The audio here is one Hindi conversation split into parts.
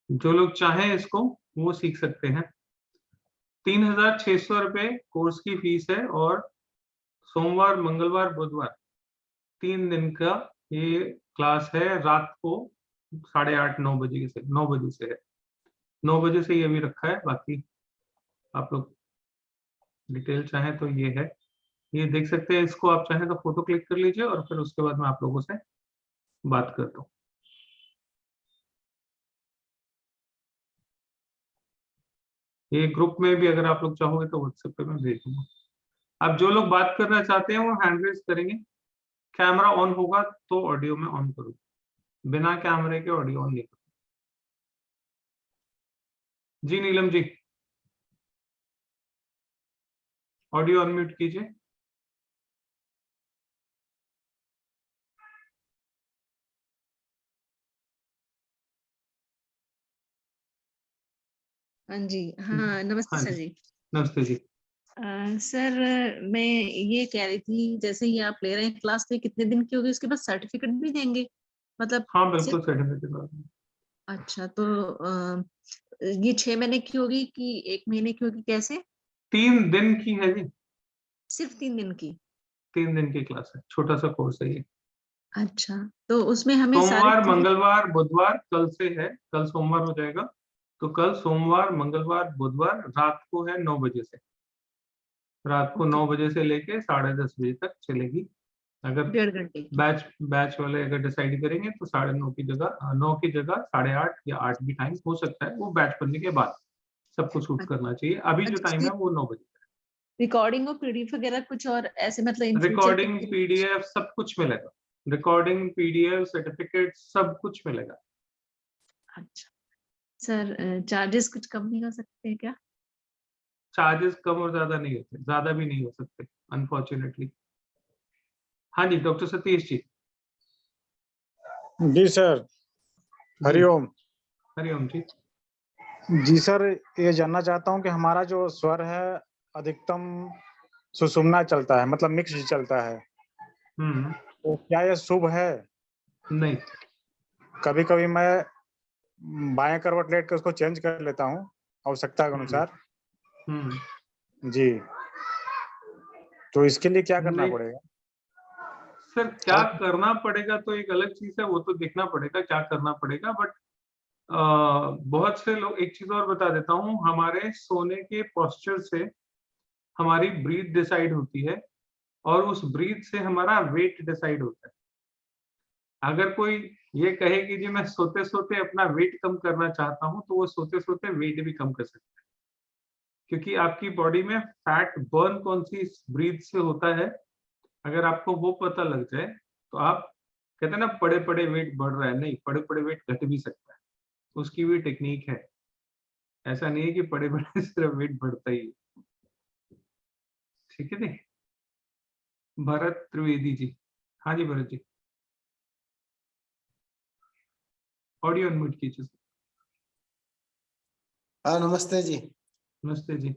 जो लोग चाहें इसको वो सीख सकते हैं। 3,600 रुपए कोर्स की फीस है और सोमवार, मंगलवार, बुधवार 3 दिन का ये क्लास है। रात को 8:30 9 बजे से है। 9 बजे से ये अभी रखा है। बाकी आप लोग डिटेल चाहें तो ये है, ये देख सकते हैं। इसको आप चाहें तो फोटो क्लिक कर लीजिए और फिर उसके बाद मैं आप लोगों से बात करता हूँ। ये ग्रुप में भी अगर आप लोग चाहोगे तो व्हाट्सएप पे मैं भेज दूंगा। अब जो लोग बात करना चाहते हैं वो हैंड रेज करेंगे। कैमरा ऑन होगा तो ऑडियो में ऑन करो, बिना कैमरे के ऑडियो ऑन नहीं करो। जी नीलम जी, ऑडियो अनम्यूट कीजिए। हाँ जी, हाँ नमस्ते हाँ सर जी, जी। नमस्ते जी। सर मैं ये कह रही थी, जैसे ये आप ले रहे हैं क्लास, तो ये कितने दिन की होगी, उसके बाद सर्टिफिकेट भी देंगे मतलब? हाँ बिल्कुल, सिर्फ सर्टिफिकेट। अच्छा, तो ये 6 महीने की होगी कि 1 महीने की होगी, कैसे? 3 दिन की है जी, सिर्फ 3 दिन की? 3 दिन की क्लास है, छोटा सा कोर्स है ये। अच्छा, तो उसमें हमें सारी सोमवार, चीजें। मंगलवार, बुधवार कल से है, कल सोमवार हो जाएगा। तो कल सोमवार, मंगलवार, बुधवार रात को है 9 बजे से। रात को 9 बजे से लेके 10:30 बजे तक चलेगी। अगर 1.5 घंटे की? बैच वाले अगर डिसाइड करेंगे तो 9:30 की जगह 9 की जगह 8:30 या 8 भी टाइम हो सकता है। वो बैच बनने के बाद सबको शूट करना चाहिए। अभी जो टाइम अच्छा, है वो 9 बजे। रिकॉर्डिंग और पीडीएफ वगैरह कुछ और ऐसे, मतलब इन फ्यूचर रिकॉर्डिंग, के? पीडीएफ सब कुछ मिलेगा। रिकॉर्डिंग, पीडीएफ, सर्टिफिकेट सब कुछ मिलेगा। अच्छा सर, चार्जेस कुछ कम नहीं हो सकते हैं क्या? चार्जेस कम और ज्यादा नहीं होते, ज्यादा भी नहीं हो सकते अनफॉर्चुनेटली। हाँ जी, डॉक्टर सतीश जी। जी सर, जी हरिओम। हरिओम जी। जी सर, ये जानना चाहता हूँ कि हमारा जो स्वर है अधिकतम सुषुम्ना चलता है, मतलब मिक्स चलता है, तो क्या ये शुभ है? नहीं। कभी कभी मैं बाएं करवट लेट के उसको चेंज कर लेता हूँ आवश्यकता के अनुसार। जी, तो इसके लिए क्या करना नहीं पड़ेगा? सर, क्या और करना पड़ेगा तो एक अलग चीज है, वो तो देखना पड़ेगा क्या करना पड़ेगा। बट बहुत से लोग, एक चीज और बता देता हूँ, हमारे सोने के पोस्चर से हमारी ब्रीथ डिसाइड होती है और उस ब्रीथ से हमारा वेट डिसाइड होता है। अगर कोई ये कहे कि जी मैं सोते सोते अपना वेट कम करना चाहता हूं, तो वो सोते सोते वेट भी कम कर सकता है, क्योंकि आपकी बॉडी में फैट बर्न कौन सी ब्रीथ से होता है। अगर आपको वो पता लग जाए तो आप, कहते हैं ना पड़े पड़े वेट बढ़ रहा है, नहीं, पड़े पड़े वेट घट भी सकता है। उसकी भी टेक्निक है। ऐसा नहीं है कि पड़े पड़े सिर्फ वेट बढ़ता ही है। ठीक है जी। भरत त्रिवेदी जी। हाँ जी भरत जी, ऑडियो अनम्यूट कीजिए। हाँ नमस्ते जी। नमस्ते जी।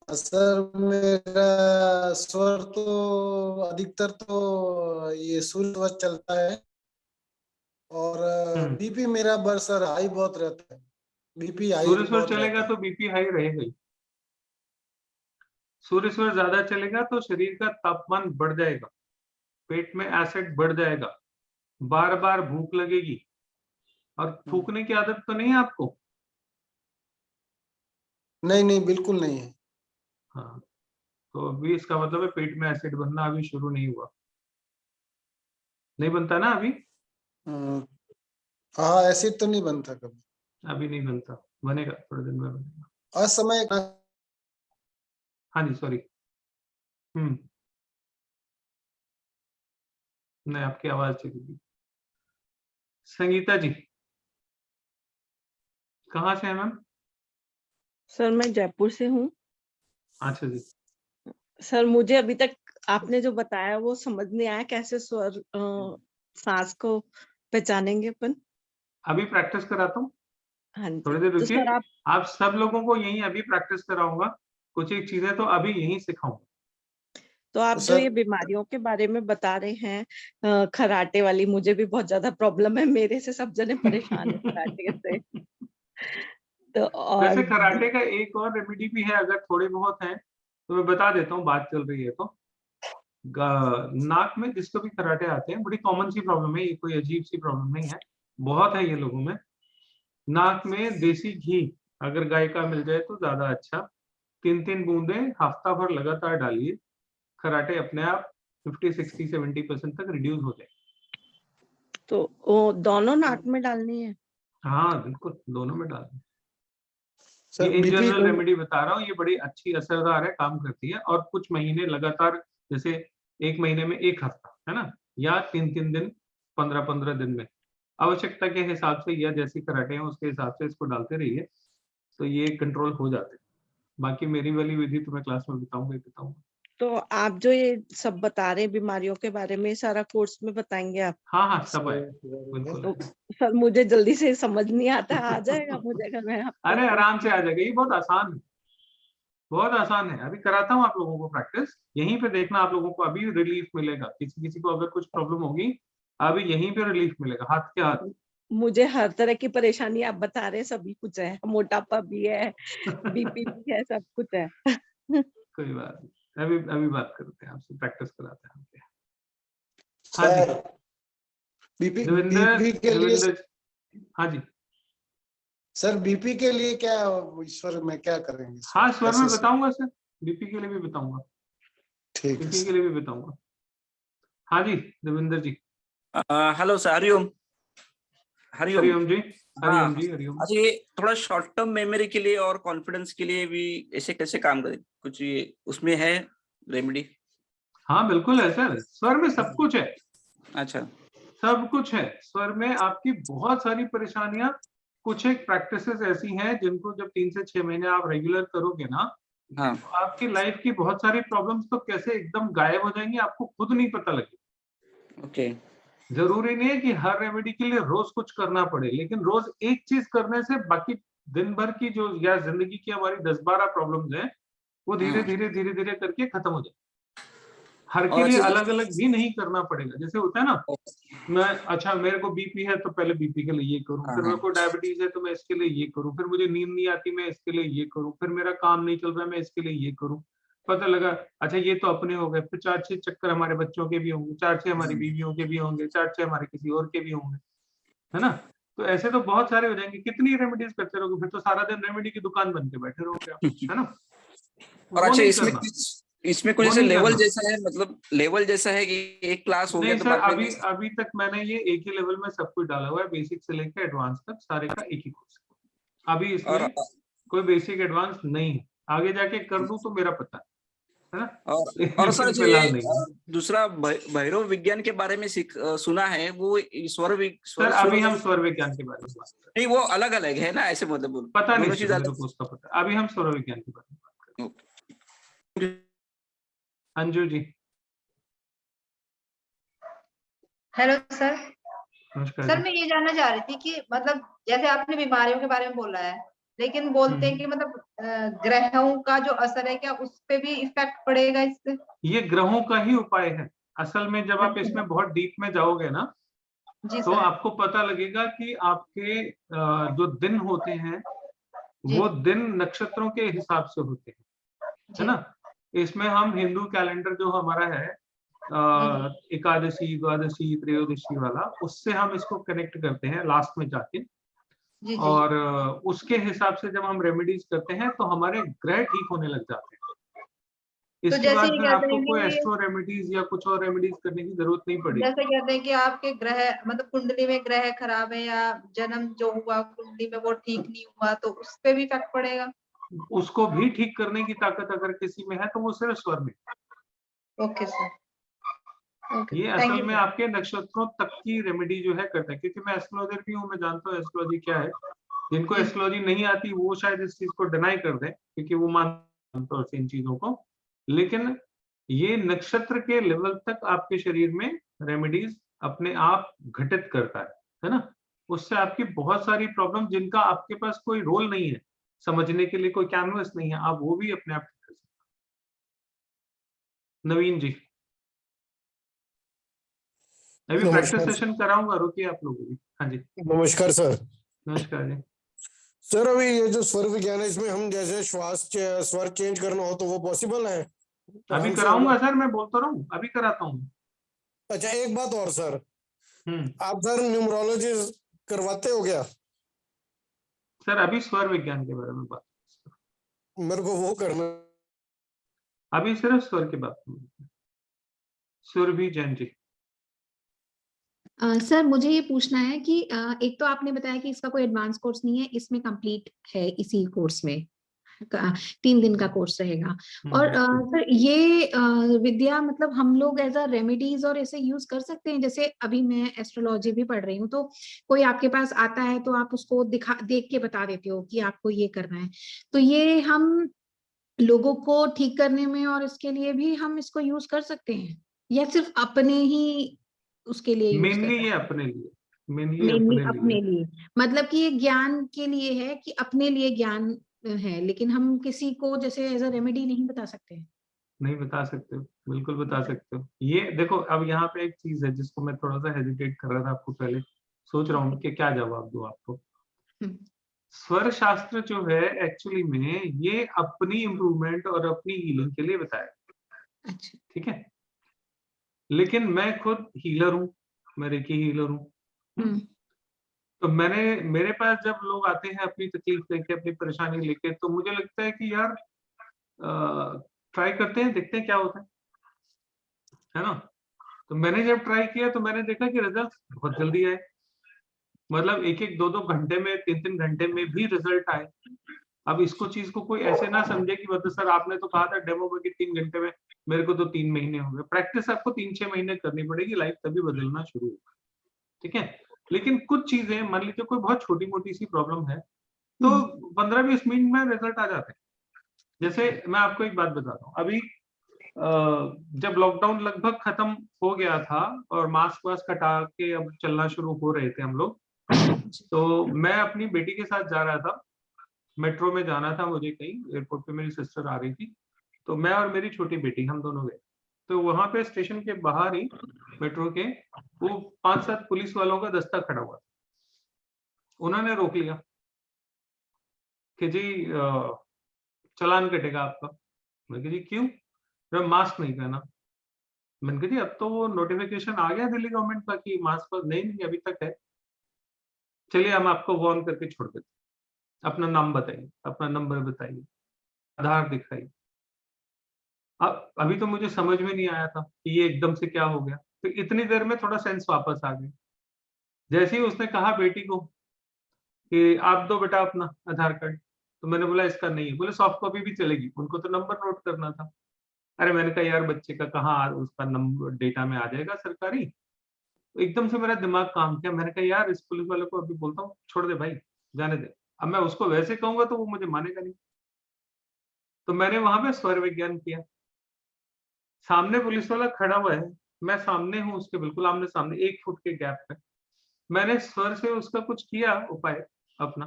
सर मेरा स्वर तो अधिकतर तो ये सूर्य चलता है और बीपी मेरा सर हाई बहुत रहता है। बीपी हाई सूर्य स्वर बहुत चलेगा रहता है। तो बीपी हाई रहेगा ही। सूर्य स्वर ज्यादा चलेगा तो शरीर का तापमान बढ़ जाएगा, पेट में एसिड बढ़ जाएगा, बार बार भूख लगेगी। और थूकने की आदत तो नहीं है आपको? नहीं नहीं, बिल्कुल नहीं है। हाँ, तो अभी इसका मतलब है पेट में एसिड बनना अभी शुरू नहीं हुआ। नहीं बनता ना अभी? हाँ, एसिड तो नहीं बनता कभी। अभी नहीं बनता, बनेगा, थोड़े दिन में बनेगा। असमय। हाँ जी, सॉरी। नहीं, आपकी आवाज चली गई। संगीता जी, कहाँ से है मैम? सर मैं जयपुर से हूँ। अच्छा जी। सर मुझे अभी तक आपने जो बताया वो समझ नहीं आया, कैसे स्वर सांस को पहचानेंगे अपन? अभी प्रैक्टिस कराता हूँ, हाँ जी, थोड़ी देर तो रुकिए। सर आप सब लोगों को यहीं अभी प्रैक्टिस कराऊंगा, कुछ एक चीजें तो अभी यहीं सिखाऊंगा। तो आप जो ये बीमारियों के बारे में बता रहे हैं, खराटे वाली, मुझे भी बहुत ज्यादा प्रॉब्लम है, मेरे से सब जने परेशान है खराटे से। तो और वैसे कराटे का एक और रेमेडी भी है, अगर थोड़े बहुत हैं तो मैं बता देता हूँ, बात चल रही है तो। नाक में जिसको भी कराटे आते हैं, बड़ी कॉमन सी प्रॉब्लम है ये, कोई अजीब सी प्रॉब्लम नहीं है, बहुत है ये लोगों में। नाक में देसी घी अगर गाय का मिल जाए तो ज्यादा अच्छा, 3-3 बूंदे हफ्ता भर लगातार डालिए, कराटे अपने आप 50, 60, 70% तक रिड्यूस हो जाए। तो वो दोनों नाक में डालनी है? हाँ बिल्कुल, दोनों में डालना। सर ये इन बीपी जनरल रेमेडी बता रहा हूँ, ये बड़ी अच्छी असरदार है, काम करती है। और कुछ महीने लगातार, जैसे 1 महीने में 1 हफ्ता, है ना, या 3-3 दिन, 15-15 दिन में, आवश्यकता के हिसाब से या जैसी कराटे हैं उसके हिसाब से इसको डालते रहिए, तो ये कंट्रोल हो जाते हैं। बाकी मेरी वाली विधि तो मैं क्लास में बताऊंगा। तो आप जो ये सब बता रहे हैं बीमारियों के बारे में, सारा कोर्स में बताएंगे आप? हाँ हाँ, सब है, बिल्कुल। तो सर मुझे जल्दी से समझ नहीं आता, आ जाएगा मुझे अगर मैं अरे आराम से आ जाएगा, ये बहुत आसान है, बहुत आसान है। अभी कराता हूँ आप लोगों को प्रैक्टिस, यहीं पे देखना आप लोगों को अभी रिलीफ मिलेगा। किसी किसी को अगर कुछ प्रॉब्लम होगी, अभी यहीं पे रिलीफ मिलेगा, हाथ के हाथ। मुझे हर तरह की परेशानी आप बता रहे हैं, सभी कुछ है, मोटापा भी है, बीपी भी है, सब कुछ है। कोई बात नहीं, अभी बात करते हैं आपसे, प्रैक्टिस कराते हैं आपके। हाँ जी, बीपी देवेंद्र के लिए हाँ जी सर, बीपी के लिए क्या ईश्वर में क्या करेंगे? हाँ, स्वर में बताऊंगा सर, बीपी के लिए भी बताऊंगा, ठीक है, बीपी के लिए भी बताऊंगा। हाँ जी देवेंद्र जी। Hello sir, Hariom. हरिओम जी, हरिओम जी, हरिओम। अच्छा, ये थोड़ा शॉर्ट टर्म मेमोरी के लिए और कॉन्फिडेंस के लिए भी ऐसे कैसे काम करे, कुछ ये उसमें है रेमेडी? हाँ बिल्कुल है सर, स्वर में सब कुछ है। अच्छा, सब कुछ है स्वर में, आपकी बहुत सारी परेशानियां, कुछ एक प्रैक्टिसेस ऐसी हैं जिनको जब 3 से 6 महीने आप रेगुलर करोगे ना, हाँ, तो आपकी लाइफ की बहुत सारी प्रॉब्लम्स तो कैसे एकदम गायब हो जाएंगी, आपको खुद नहीं पता लगेगा। ओके। जरूरी नहीं है कि हर रेमेडी के लिए रोज कुछ करना पड़े, लेकिन रोज एक चीज करने से बाकी दिन भर की जो या जिंदगी की हमारी 10-12 प्रॉब्लम्स हैं, वो धीरे धीरे करके खत्म हो जाए। हर के और लिए अच्छा, अलग अलग भी नहीं करना पड़ेगा। जैसे होता है ना, मैं अच्छा मेरे को बीपी है तो पहले बीपी के लिए ये करूं, हाँ, फिर मेरे हाँ, को डायबिटीज है तो मैं इसके लिए ये करूं, फिर मुझे नींद नहीं आती मैं इसके लिए ये करूं, फिर मेरा काम नहीं चल रहा मैं इसके लिए ये करूं। पता लगा अच्छा ये तो अपने हो गए, फिर 4-6 चक्कर हमारे बच्चों के भी होंगे, 4-6 हमारी बीवियों के भी होंगे, 4-6 हमारे किसी और के भी होंगे, है ना। तो ऐसे तो बहुत सारे हो जाएंगे, कितनी रेमेडीज करते रहोगे, फिर तो सारा दिन रेमेडी की दुकान बन के बैठे रहोगे आप, है ना। और वो अच्छा, नहीं इसमें करना, कुछ वो जैसे नहीं लेवल करना। जैसा है, मतलब लेवल जैसा है कि एक क्लास हो गया नहीं तो सर, बाद में अभी तक मैंने ये एक ही लेवल में सब कुछ डाला हुआ है, बेसिक से लेकर एडवांस तक सारे का एक ही कोर्स। अभी और इसमें कोई बेसिक एडवांस नहीं है, आगे जाके कर दूं तो मेरा पता है ना, और सर लेकिन अच्छा, फिलहाल ये नहीं है। दूसरा भैरव विज्ञान के बारे में सुना है, वो सर अभी हम स्वर विज्ञान के बारे में बात कर रहे नहीं, वो अलग अलग है ना, ऐसे मतलब हैं, पता नहीं दोनों सर चीज मेरे को उसका पता, अभी हम स्वर विज्ञान के बारे में बात कर रहे हैं। अंजू जी। Hello sir. नमस्कार सर जी। मैं ये जानना चाह रही थी कि मतलब जैसे आपने बीमारियों के बारे में बोला है, लेकिन बोलते हैं कि मतलब ग्रहों का जो असर है, क्या उस पे भी इफेक्ट पड़ेगा इससे? ये ग्रहों का ही उपाय है असल में। जब आप इसमें बहुत डीप में जाओगे ना, जी तो सर। आपको पता लगेगा कि आपके जो दिन होते हैं जी वो दिन नक्षत्रों के हिसाब से होते हैं, है जी ना। इसमें हम हिंदू कैलेंडर जो हमारा है, एकादशी, द्वादशी, त्रयोदशी वाला, उससे हम इसको कनेक्ट करते हैं लास्ट में जाके। जी जी। और उसके हिसाब से जब हम रेमेडीज करते हैं तो हमारे ग्रह ठीक होने लग जाते हैं। तो इसके जैसे बाद ये फिर कहते आपको हैं कोई कि एस्ट्रो रेमेडीज या कुछ और रेमेडीज करने की जरूरत नहीं पड़ेगी। आपके ग्रह मतलब कुंडली में ग्रह खराब है, या जन्म जो हुआ कुंडली में वो ठीक नहीं हुआ, तो उस पे भी इफेक्ट पड़ेगा? उसको भी ठीक करने की ताकत अगर किसी में है तो वो सिर्फ स्वर में। Okay sir. ओके, ये थैंक असल यू में सर। आपके नक्षत्रों तक की रेमेडी जो है करता है, क्योंकि मैं एस्ट्रोलॉजर भी हूँ, मैं जानता हूँ एस्ट्रोलॉजी क्या है। जिनको जी एस्ट्रोलॉजी नहीं आती वो शायद इस चीज को डिनाई कर दें, क्योंकि वो मानता है इन चीजों को। लेकिन ये नक्षत्र के लेवल तक आपके शरीर में रेमेडीज अपने आप घटित करता है ना। उससे आपकी बहुत सारी प्रॉब्लम जिनका आपके पास कोई रोल नहीं है, समझने के लिए कोई कैनवस नहीं है, आप वो भी अपने आप ठीक कर सकते हैं। नवीन जी, अभी प्रैक्टिस सेशन कराऊंगा, रुकिए आप लोगों की। हाँ जी, नमस्कार सर। नमस्कार जी। सर अभी ये जो स्वर विज्ञान है, इसमें हम जैसे स्वर चेंज करना हो तो वो पॉसिबल है? अभी कराऊंगा सर, मैं बोलता रहा हूँ, अभी कराता हूँ। अच्छा, एक बात और सर, हम्म। आप सर न्यूमरोलॉजी करवाते हो क्या? सर अभी स्वर विज्ञान के बारे में बात, मेरे को वो करना। अभी सिर्फ स्वर की बात, सुरभि जैन जी। सर मुझे ये पूछना है कि एक तो आपने बताया कि इसका कोई एडवांस कोर्स नहीं है, इसमें कंप्लीट है, इसी कोर्स में 3 दिन का कोर्स रहेगा। और सर ये विद्या मतलब हम लोग एज अ रेमेडीज और ऐसे यूज कर सकते हैं? जैसे अभी मैं एस्ट्रोलॉजी भी पढ़ रही हूँ, तो कोई आपके पास आता है तो आप उसको देख के बता देते हो कि आपको ये करना है, तो ये हम लोगों को ठीक करने में और इसके लिए भी हम इसको यूज कर सकते हैं, या सिर्फ अपने ही उसके लिए यूज मेनली करना ये है? अपने लिए, मेनली मेनली अपने अपने लिए। लिए, मतलब कि ये ज्ञान के लिए है, कि अपने लिए ज्ञान है, लेकिन हम किसी को जैसे एज अ रेमेडी नहीं बता सकते। नहीं बता सकते हो, बिल्कुल बता सकते हो। ये देखो, अब यहाँ पे एक चीज है जिसको मैं थोड़ा सा हेजिटेट कर रहा था आपको पहले, सोच रहा हूँ कि क्या जवाब दूं आपको। स्वर शास्त्र जो है एक्चुअली में ये अपनी इम्प्रूवमेंट और अपनी हीलिंग के लिए बताया, अच्छा। ठीक है। लेकिन मैं खुद हीलर हूँ, मैं रेकी हीलर हूँ। तो मेरे पास जब लोग आते हैं अपनी तकलीफ लेके, अपनी परेशानी लेके, तो मुझे लगता है कि यार ट्राई करते हैं, देखते हैं क्या होता है ना। तो मैंने जब ट्राई किया तो मैंने देखा कि रिजल्ट बहुत जल्दी आए, मतलब 1-1, 2-2 घंटे में, 3-3 घंटे में भी रिजल्ट आए। अब इसको चीज को कोई ऐसे ना समझे कि मतलब सर आपने तो कहा था डेमो में कि 3 घंटे में, मेरे को तो 3 महीने हो गए। प्रैक्टिस आपको 3-6 महीने करनी पड़ेगी, लाइफ तभी बदलना शुरू होगा, ठीक है। लेकिन कुछ चीजें, मान लीजिए कोई बहुत छोटी मोटी सी प्रॉब्लम है, तो 15-20 मिनट में रिजल्ट आ जाते हैं। जैसे मैं आपको एक बात बताता हूँ, अभी जब लॉकडाउन लगभग खत्म हो गया था और मास्क वास्क हटा के अब चलना शुरू हो रहे थे हम लोग, तो मैं अपनी बेटी के साथ जा रहा था, मेट्रो में जाना था मुझे कहीं, एयरपोर्ट पे मेरी सिस्टर आ रही थी, तो मैं और मेरी छोटी बेटी हम दोनों गए। तो वहां पे स्टेशन के बाहर ही मेट्रो के वो 5-7 पुलिस वालों का दस्ता खड़ा हुआ था। उन्होंने रोक लिया कि जी चालान कटेगा आपका। मैं कहा जी क्यों? मास्क नहीं पहना। मैंने कहा जी अब तो वो नोटिफिकेशन आ गया दिल्ली गवर्नमेंट का कि मास्क पर नहीं अभी तक है, चलिए हम आपको वार्न करके छोड़ देते, अपना नाम बताइए, अपना नंबर बताइए, आधार दिखाइए। अब अभी तो मुझे समझ में नहीं आया था कि ये एकदम से क्या हो गया, तो इतनी देर में थोड़ा सेंस वापस आ गया। जैसे ही उसने कहा बेटी को कि आप दो बेटा अपना आधार कार्ड, तो मैंने बोला इसका नहीं है। बोले सॉफ्ट कॉपी भी चलेगी, उनको तो नंबर नोट करना था। अरे मैंने कहा यार बच्चे का कहाँ उसका नंबर डेटा में आ जाएगा सरकारी। तो एकदम से मेरा दिमाग काम किया, मैंने कहा यार इस पुलिस वाले को अभी बोलता हूँ, छोड़ दे भाई, जाने दे। अब मैं उसको वैसे कहूंगा तो वो मुझे मानेगा नहीं, तो मैंने वहां पे स्वर विज्ञान किया। सामने पुलिस वाला खड़ा हुआ है, मैं सामने हूँ उसके, बिल्कुल आमने सामने, 1 फुट के गैप पे। मैंने स्वर से उसका कुछ किया उपाय अपना,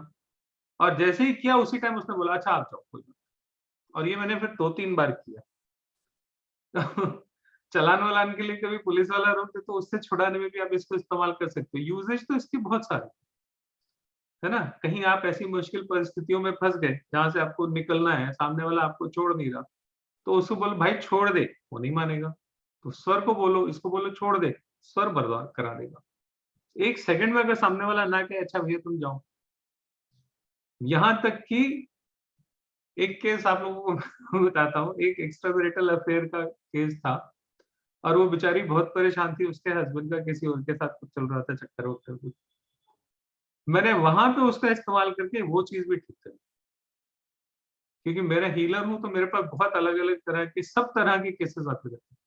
और जैसे ही किया उसी टाइम उसने बोला अच्छा आप जाओ कोई बात। और ये मैंने फिर 2-3 बार किया। चालान वालान के लिए कभी पुलिस वाला रोके तो उससे छुड़ाने में भी आप इसको इस्तेमाल कर सकते हो। यूजेज तो इसकी बहुत सारी है ना। कहीं आप ऐसी मुश्किल परिस्थितियों में फंस गए जहां से आपको निकलना है, सामने वाला आपको छोड़ नहीं रहा, तो उसको बोलो भाई छोड़ दे, वो नहीं मानेगा। तो स्वर को बोलो, इसको बोलो छोड़ दे, स्वर बर्बाद करा देगा। 1 सेकंड में अगर सामने वाला ना कहे अच्छा भैया तुम जाओ। यहां तक कि एक केस आप लोगों को बताता हूँ, एक एक्स्ट्रा मैरिटल अफेयर का केस था, और वो बेचारी बहुत परेशान थी, उसके हस्बैंड का किसी और के साथ कुछ चल रहा था, चक्कर वक्कर कुछ। मैंने वहां पे उसका इस्तेमाल करके वो चीज भी ठीक करी, क्योंकि मेरा हीलर हूं तो मेरे पास बहुत अलग अलग तरह के, सब तरह के केसेस आते रहते हैं।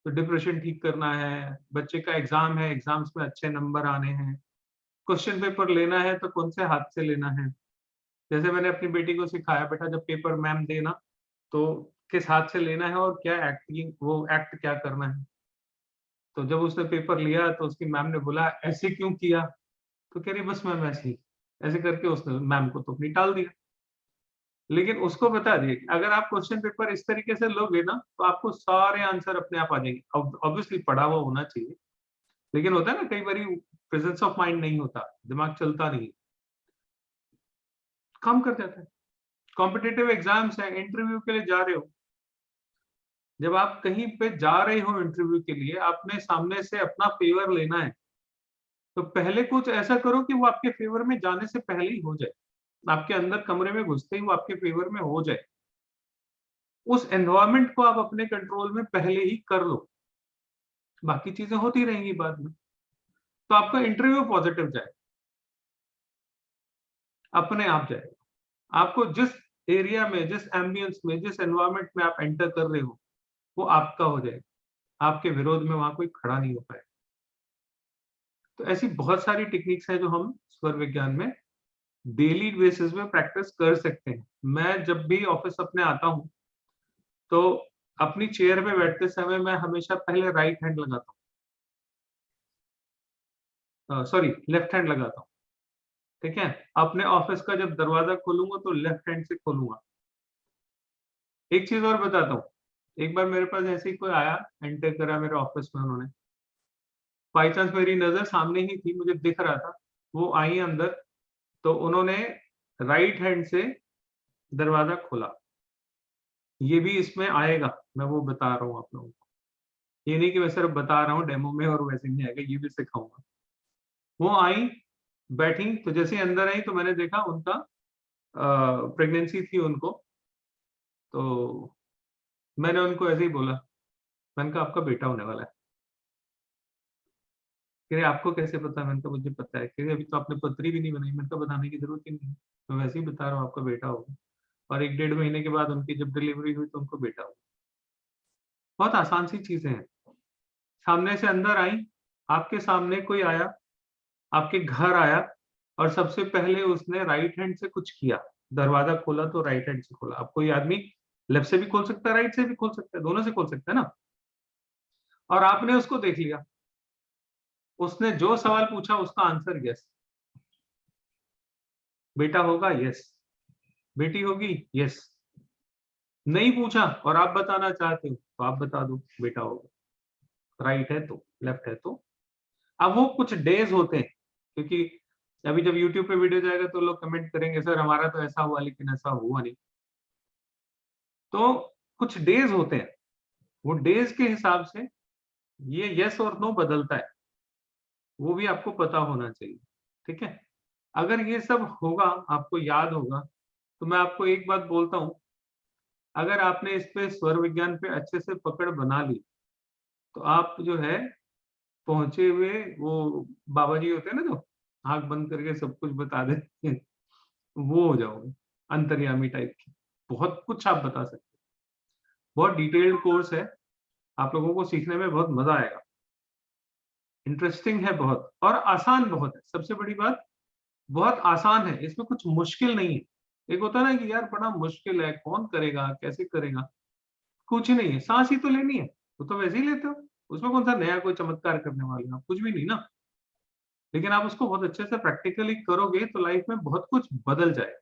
तो डिप्रेशन ठीक करना है, बच्चे का एग्जाम है, एग्जाम्स में अच्छे नंबर आने हैं, क्वेश्चन पेपर लेना है तो कौन से हाथ से लेना है। जैसे मैंने अपनी बेटी को सिखाया, बेटा जब पेपर मैम देना तो किस हाथ से लेना है और क्या एक्टिंग, वो एक्ट क्या करना है। तो जब उसने पेपर लिया तो उसकी मैम ने बोला ऐसे क्यों किया, तो कह रही बस मैम ऐसे ही, ऐसे करके उसने मैम को तो निकाल दिया। लेकिन उसको बता दिया कि अगर आप क्वेश्चन पेपर इस तरीके से लोगे ना तो आपको सारे आंसर अपने आप आ जाएंगे। ऑब्वियसली पढ़ा हुआ होना चाहिए, लेकिन होता है ना कई बार प्रेजेंस ऑफ माइंड नहीं होता, दिमाग चलता नहीं। काम कर जाता है। कॉम्पिटिटिव एग्जाम्स है, इंटरव्यू के लिए जा रहे हो, जब आप कहीं पे जा रहे हो इंटरव्यू के लिए, आपने सामने से अपना फेवर लेना है, तो पहले कुछ ऐसा करो कि वो आपके फेवर में जाने से पहले ही हो जाए, आपके अंदर कमरे में घुसते ही वो आपके फेवर में हो जाए। उस एनवायरनमेंट को आप अपने कंट्रोल में पहले ही कर लो, बाकी चीजें होती रहेंगी बाद में। तो आपका इंटरव्यू पॉजिटिव जाए, अपने आप जाएगा। आपको जिस एरिया में, जिस एम्बियंस में, जिस एनवायरनमेंट में आप एंटर कर रहे हो, वो आपका हो जाएगा। आपके विरोध में वहां कोई खड़ा नहीं हो पाएगा। तो ऐसी बहुत सारी टेक्निक्स हैं जो हम स्वर विज्ञान में डेली बेसिस में प्रैक्टिस कर सकते हैं। मैं जब भी ऑफिस अपने आता हूँ, तो अपनी चेयर पे बैठते समय मैं हमेशा पहले राइट हैंड लगाता हूँ, सॉरी लेफ्ट हैंड लगाता हूँ, ठीक है। अपने ऑफिस का जब दरवाजा खोलूंगा तो लेफ्ट हैंड से खोलूंगा। एक चीज और बताता हूँ, एक बार मेरे पास ऐसे ही कोई आया, एंटर करा मेरे ऑफिस में, उन्होंने बाई चांस मेरी नजर सामने ही थी, मुझे दिख रहा था, वो आई अंदर, तो उन्होंने राइट हैंड से दरवाजा खोला। ये भी इसमें आएगा, मैं वो बता रहा हूँ आप लोगों को, ये नहीं कि मैं सिर्फ बता रहा हूँ डेमो में और वैसे नहीं आएगा, ये भी सिखाऊंगा। वो आई, बैठी, तो जैसे अंदर आई तो मैंने देखा उनका प्रेगनेंसी थी उनको, तो मैंने उनको ऐसे ही बोला, मैंने कहा आपका बेटा होने वाला है। कह रहे आपको कैसे पता? मैंने कहा मुझे पता है। कह रहे अभी तो आपने पत्री भी नहीं बनाई। मैंने कहा बताने की जरूरत ही नहीं, मैं वैसे ही बता रहा हूँ आपका बेटा होगा। और 1-1.5 महीने के बाद उनकी जब डिलीवरी हुई तो उनको बेटा हुआ। बहुत आसान सी चीजें हैं। सामने से अंदर आई, आपके सामने कोई आया, आपके घर आया, और सबसे पहले उसने राइट हैंड से कुछ किया, दरवाजा खोला तो राइट हैंड से खोला। अब कोई आदमी लेफ्ट से भी खोल सकता है, राइट से भी खोल सकता है, दोनों से खोल सकता है ना। और आपने उसको देख लिया, उसने जो सवाल पूछा उसका आंसर यस। बेटा होगा? यस। बेटी होगी? यस। नहीं पूछा और आप बताना चाहते हो तो आप बता दो बेटा होगा, राइट है तो, लेफ्ट है तो। अब वो कुछ डेज होते हैं, क्योंकि अभी जब YouTube पे वीडियो जाएगा तो लोग कमेंट करेंगे सर हमारा तो ऐसा हुआ लेकिन ऐसा हुआ नहीं। तो कुछ डेज होते हैं, वो डेज के हिसाब से ये यस और नो बदलता है, वो भी आपको पता होना चाहिए, ठीक है। अगर ये सब होगा, आपको याद होगा, तो मैं आपको एक बात बोलता हूं, अगर आपने इस पे स्वर विज्ञान पे अच्छे से पकड़ बना ली, तो आप जो है पहुंचे हुए वो बाबा जी होते हैं ना, जो आंख बंद करके सब कुछ बता देते हैं, वो हो जाओगे, अंतर्यामी टाइप की। बहुत कुछ आप बता सकते हैं। बहुत डिटेल्ड कोर्स है, आप लोगों को सीखने में बहुत मजा आएगा। इंटरेस्टिंग है बहुत, और आसान बहुत है। सबसे बड़ी बात, बहुत आसान है, इसमें कुछ मुश्किल नहीं है। एक होता है ना कि यार बड़ा मुश्किल है, कौन करेगा, कैसे करेगा, कुछ नहीं है। सांस ही तो लेनी है, वो तो वैसे ही लेते हो, उसमें कौन सा नया कोई चमत्कार करने वाले हो, कुछ भी नहीं ना। लेकिन आप उसको बहुत अच्छे से प्रैक्टिकली करोगे तो लाइफ में बहुत कुछ बदल जाएगा।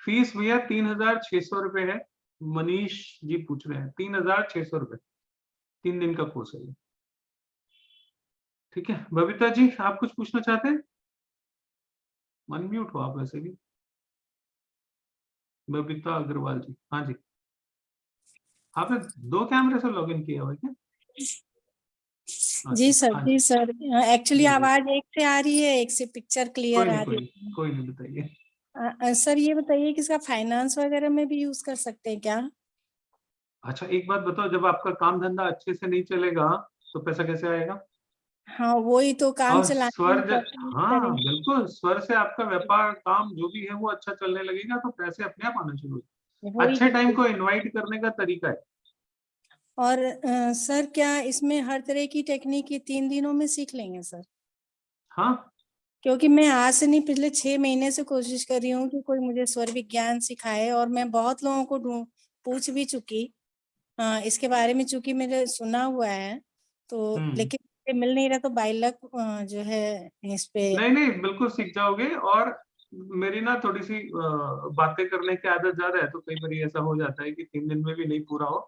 फीस भैया 3600 रुपए है। मनीष जी पूछ रहे हैं 3600 रुपए, 3 दिन का कोर्स है ये, ठीक है। बबीता जी आप कुछ पूछना चाहते हैं? अनम्यूट हो आप वैसे भी। बबीता अग्रवाल जी, हाँ जी। आपने 2 कैमरे से लॉगिन किया हुआ क्या? जी सर, जी सर। एक्चुअली जी, जी। आवाज एक से आ रही है, एक से पिक्चर क्लियर आ रही है। कोई नहीं, बताइए। सर ये बताइए कि इसका फाइनेंस वगैरह में भी यूज कर सकते हैं क्या? अच्छा एक बात बताओ, जब आपका काम धंधा अच्छे से नहीं चलेगा तो पैसा कैसे आएगा? हाँ वही तो, काम और चलाने में हाँ बिल्कुल, स्वर से आपका व्यापार काम जो भी है वो अच्छा चलने लगेगा तो पैसे अपने आप आना शुरू हो। वही अच्छे टाइम को इनवाइट करने का तरीका है। और सर क्या इसमें हर तरह की टेक्निक ये 3 दिनों में सीख लेंगे सर? हाँ, क्योंकि मैं आज से नहीं, पिछले 6 महीने से कोशिश कर रही हूँ कि कोई मुझे स्वर विज्ञान सिखाए, और मैं बहुत लोगों को पूछ भी चुकी इसके बारे में, चूंकि मैंने सुना हुआ है तो, लेकिन मिल नहीं रहा, तो बाय लक जो है इस पे। नहीं बिल्कुल सीख जाओगे। और मेरी ना थोड़ी सी बातें करने की आदत ज्यादा है, तो कई बार ऐसा हो जाता है कि 3 दिन में भी नहीं पूरा हो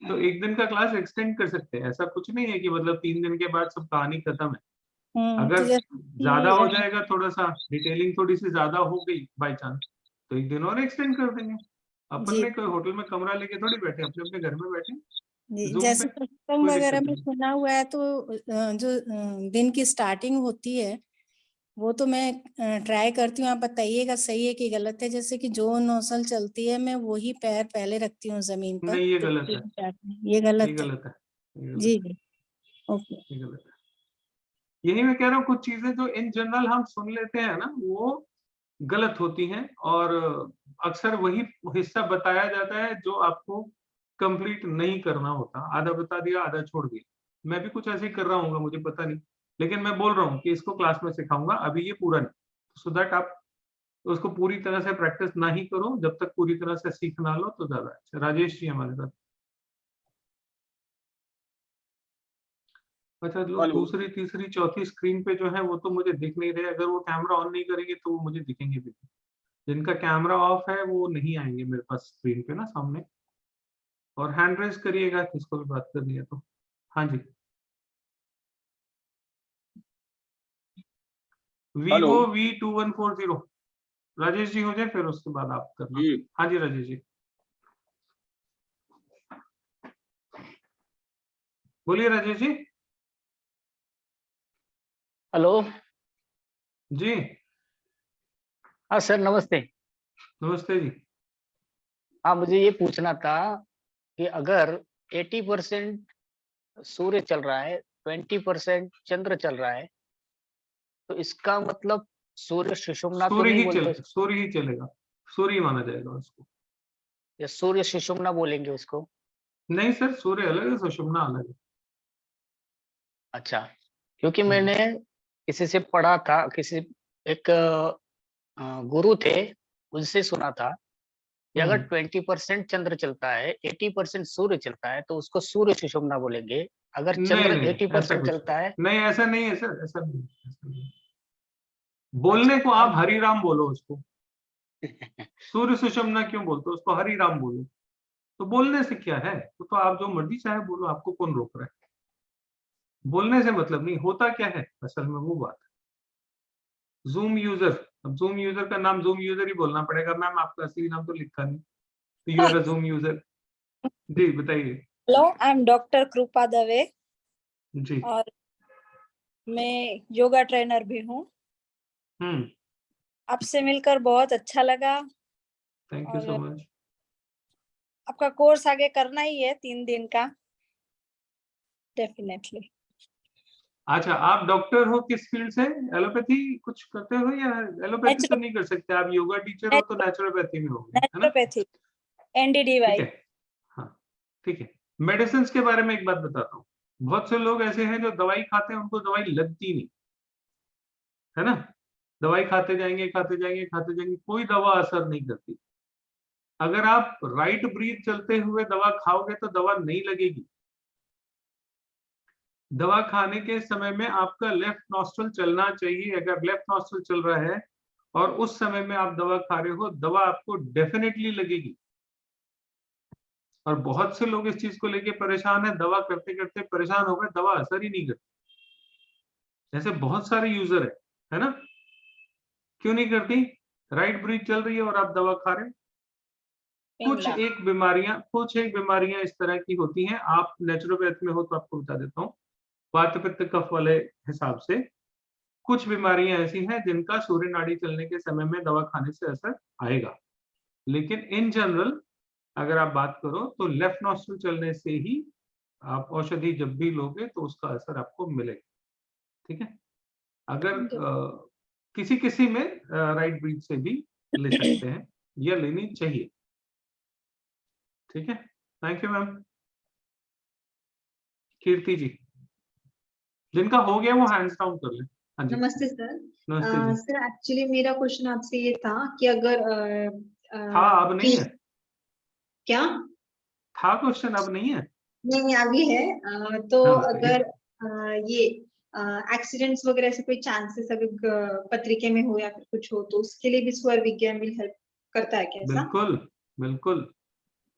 तो 1 दिन का क्लास एक्सटेंड कर सकते हैं। ऐसा कुछ नहीं है कि मतलब 3 दिन के बाद सब कहानी खत्म है। अगर तो जैसे ज्यादा हो कि जाएगा, थोड़ा सा डिटेलिंग थोड़ी सी ज्यादा हो गई बाई चांस, तो 1 दिन और एक्सटेंड कर देंगे। अपन जी ने कोई होटल में कमरा लेके थोड़ी बैठे, अपने अपने घर में बैठे जी, जूम पे, जैसे सत्संग कोई वगैरह दिक्कत में नहीं। सुना हुआ है, तो जो दिन की स्टार्टिंग होती है वो तो मैं ट्राई करती हूँ। आप बताइएगा सही है कि गलत है। जैसे कि जो नौसल चलती है मैं वही पैर पहले रखती हूँ जमीन पर, नहीं, ये तो गलत है, ये ये गलत है। गलत है, ये गलत जी है, जी, ओके। ये गलत है। यही मैं कह रहा हूँ, कुछ चीजें जो इन जनरल हम सुन लेते हैं ना, वो गलत होती हैं, और अक्सर वही हिस्सा बताया जाता है जो आपको कंप्लीट नहीं करना होता। आधा बता दिया, आधा छोड़ दिया। मैं भी कुछ ऐसे ही कर रहा हूँ, मुझे पता नहीं, लेकिन मैं बोल रहा हूँ कि इसको क्लास में सिखाऊंगा, अभी ये पूरा नहीं, सो दैट आप उसको पूरी तरह से प्रैक्टिस ना ही करो। जब तक पूरी तरह से सीख ना लो तो ज्यादा अच्छा। राजेश जी हमारे साथ। अच्छा, लोग हेलो। दूसरी, तीसरी, चौथी स्क्रीन पे जो है वो तो मुझे दिख नहीं रहे। अगर वो कैमरा ऑन नहीं करेंगे तो वो मुझे दिखेंगे भी नहीं। जिनका कैमरा ऑफ है वो नहीं आएंगे मेरे पास स्क्रीन पे ना सामने। और हैंड रेज करिएगा किसको भी बात करनी है तो। हाँ जी, hello Vivo V2140। Rajesh ji हो जाए, फिर उसके बाद आप करना। जी। हाँ जी राजेश जी, बोलिए राजेश जी। हेलो। जी हाँ सर, नमस्ते। नमस्ते जी। हाँ, मुझे ये पूछना था कि अगर 80% सूर्य चल रहा है, 20% चंद्र चल रहा है, तो इसका मतलब सूर्य सुषुम्ना तो नहीं बोलते, सूर्य ही चलेगा, सूर्य ही माना जाएगा उसको। या सूर्य सुषुम्ना बोलेंगे उसको? नहीं सर, सूर्य अलग है, सुषुम्ना अलग है। अच्छा, क्योंकि मैंने किसी से पढ़ा था, किसी एक गुरु थे, उनसे सुना था कि अगर 20% चंद्र चलता है, 80% सूर्य चलता है, तो उसको सूर्य सुषुम्ना बोलेंगे। अगर नहीं चंद्र नहीं, ऐसा 80% कुछ चलता है, नहीं, ऐसा नहीं है सर, ऐसा नहीं, ऐसा नहीं। अच्छा, बोलने को आप हरि राम बोलो उसको। सूर्य सुषुम्ना क्यों बोलते हो उसको? हरि राम बोलो। तो बोलने से क्या है, तो आप जो मर्जी चाहे बोलो, आपको कौन रोक रहा है? बोलने से मतलब नहीं होता। क्या है असल में वो बात है। जूम यूजर, अब जूम यूजर का नाम जूम यूजर ही बोलना पड़ेगा। मैम आपका असली नाम तो लिखा नहीं, तो you are a Zoom user. जी बताइए। हेलो, आई एम डॉक्टर कृपा दवे जी। और मैं योगा ट्रेनर भी हूँ। आपसे मिलकर बहुत अच्छा लगा। Thank you so much. आपका कोर्स आगे करना ही है 3 दिन का, डेफिनेटली। अच्छा, आप डॉक्टर हो किस फील्ड से? एलोपैथी कुछ करते हो या एलोपैथी तो नहीं कर सकते आप? योगा टीचर हो तो नेचुरोपैथी में होगे, है ना? नेचुरोपैथी, एनडीडीवाई। ठीक है, हाँ ठीक है। मेडिसिन के बारे में एक बात बताता हूँ। बहुत से लोग ऐसे हैं जो दवाई खाते हैं, उनको दवाई लगती नहीं, है ना? दवाई खाते जाएंगे, खाते जाएंगे, खाते जाएंगे, कोई दवा असर नहीं करती। अगर आप राइट ब्रीथ चलते हुए दवा खाओगे तो दवा नहीं लगेगी। दवा खाने के समय में आपका लेफ्ट नॉस्ट्रल चलना चाहिए। अगर लेफ्ट नॉस्ट्रल चल रहा है और उस समय में आप दवा खा रहे हो, दवा आपको डेफिनेटली लगेगी। और बहुत से लोग इस चीज को लेके परेशान है, दवा करते करते परेशान हो गए, दवा असर ही नहीं करती। ऐसे बहुत सारे यूजर है ना? क्यों नहीं करती? राइट ब्रीथ चल रही है और आप दवा खा रहे हो। कुछ एक बीमारियां इस तरह की होती हैं। आप नेचुरोपैथ में हो तो आपको बता देता हूँ। वात पित्त कफ वाले हिसाब से कुछ बीमारियां ऐसी हैं जिनका सूर्य नाड़ी चलने के समय में दवा खाने से असर आएगा। लेकिन इन जनरल अगर आप बात करो तो लेफ्ट नॉस्ट्रल चलने से ही आप औषधि जब भी लोगे तो उसका असर आपको मिलेगा। ठीक है? अगर किसी किसी में राइट ब्रीथ से भी ले सकते हैं या लेनी चाहिए। ठीक है, थैंक यू मैम। कीर्ति जी, जिनका हो गया वो हैंड्स डाउन कर ले। हाँ जी, नमस्ते सर। नमस्ते जी। सर एक्चुअली मेरा क्वेश्चन आपसे ये था कि अगर था, अब नहीं है। क्या था क्वेश्चन, अब नहीं है? नहीं, अभी है। तो अगर ये एक्सीडेंट्स वगैरह से कोई चांसेस अगर पत्रिके में हो या फिर कुछ हो, तो उसके लिए भी स्वर विज्ञान भी हेल्प करता है क्या? बिल्कुल बिल्कुल।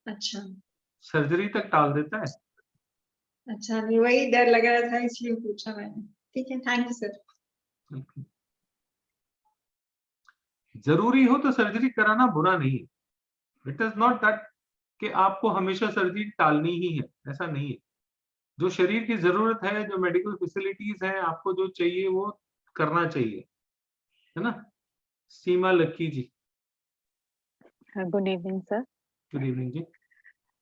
अच्छा, सर्जरी तक टाल देता है। अच्छा, नहीं वही डर लग रहा था इसलिए पूछा मैंने। ठीक है, थैंक यू सर। जरूरी हो तो सर्जरी कराना बुरा नहीं है। इट इज नॉट दैट कि आपको हमेशा सर्जरी टालनी ही है, ऐसा नहीं है। जो शरीर की जरूरत है, जो मेडिकल फैसिलिटीज हैं, आपको जो चाहिए वो करना चाहिए, है ना। Seema Lucky ji. Good evening sir. Good evening जी।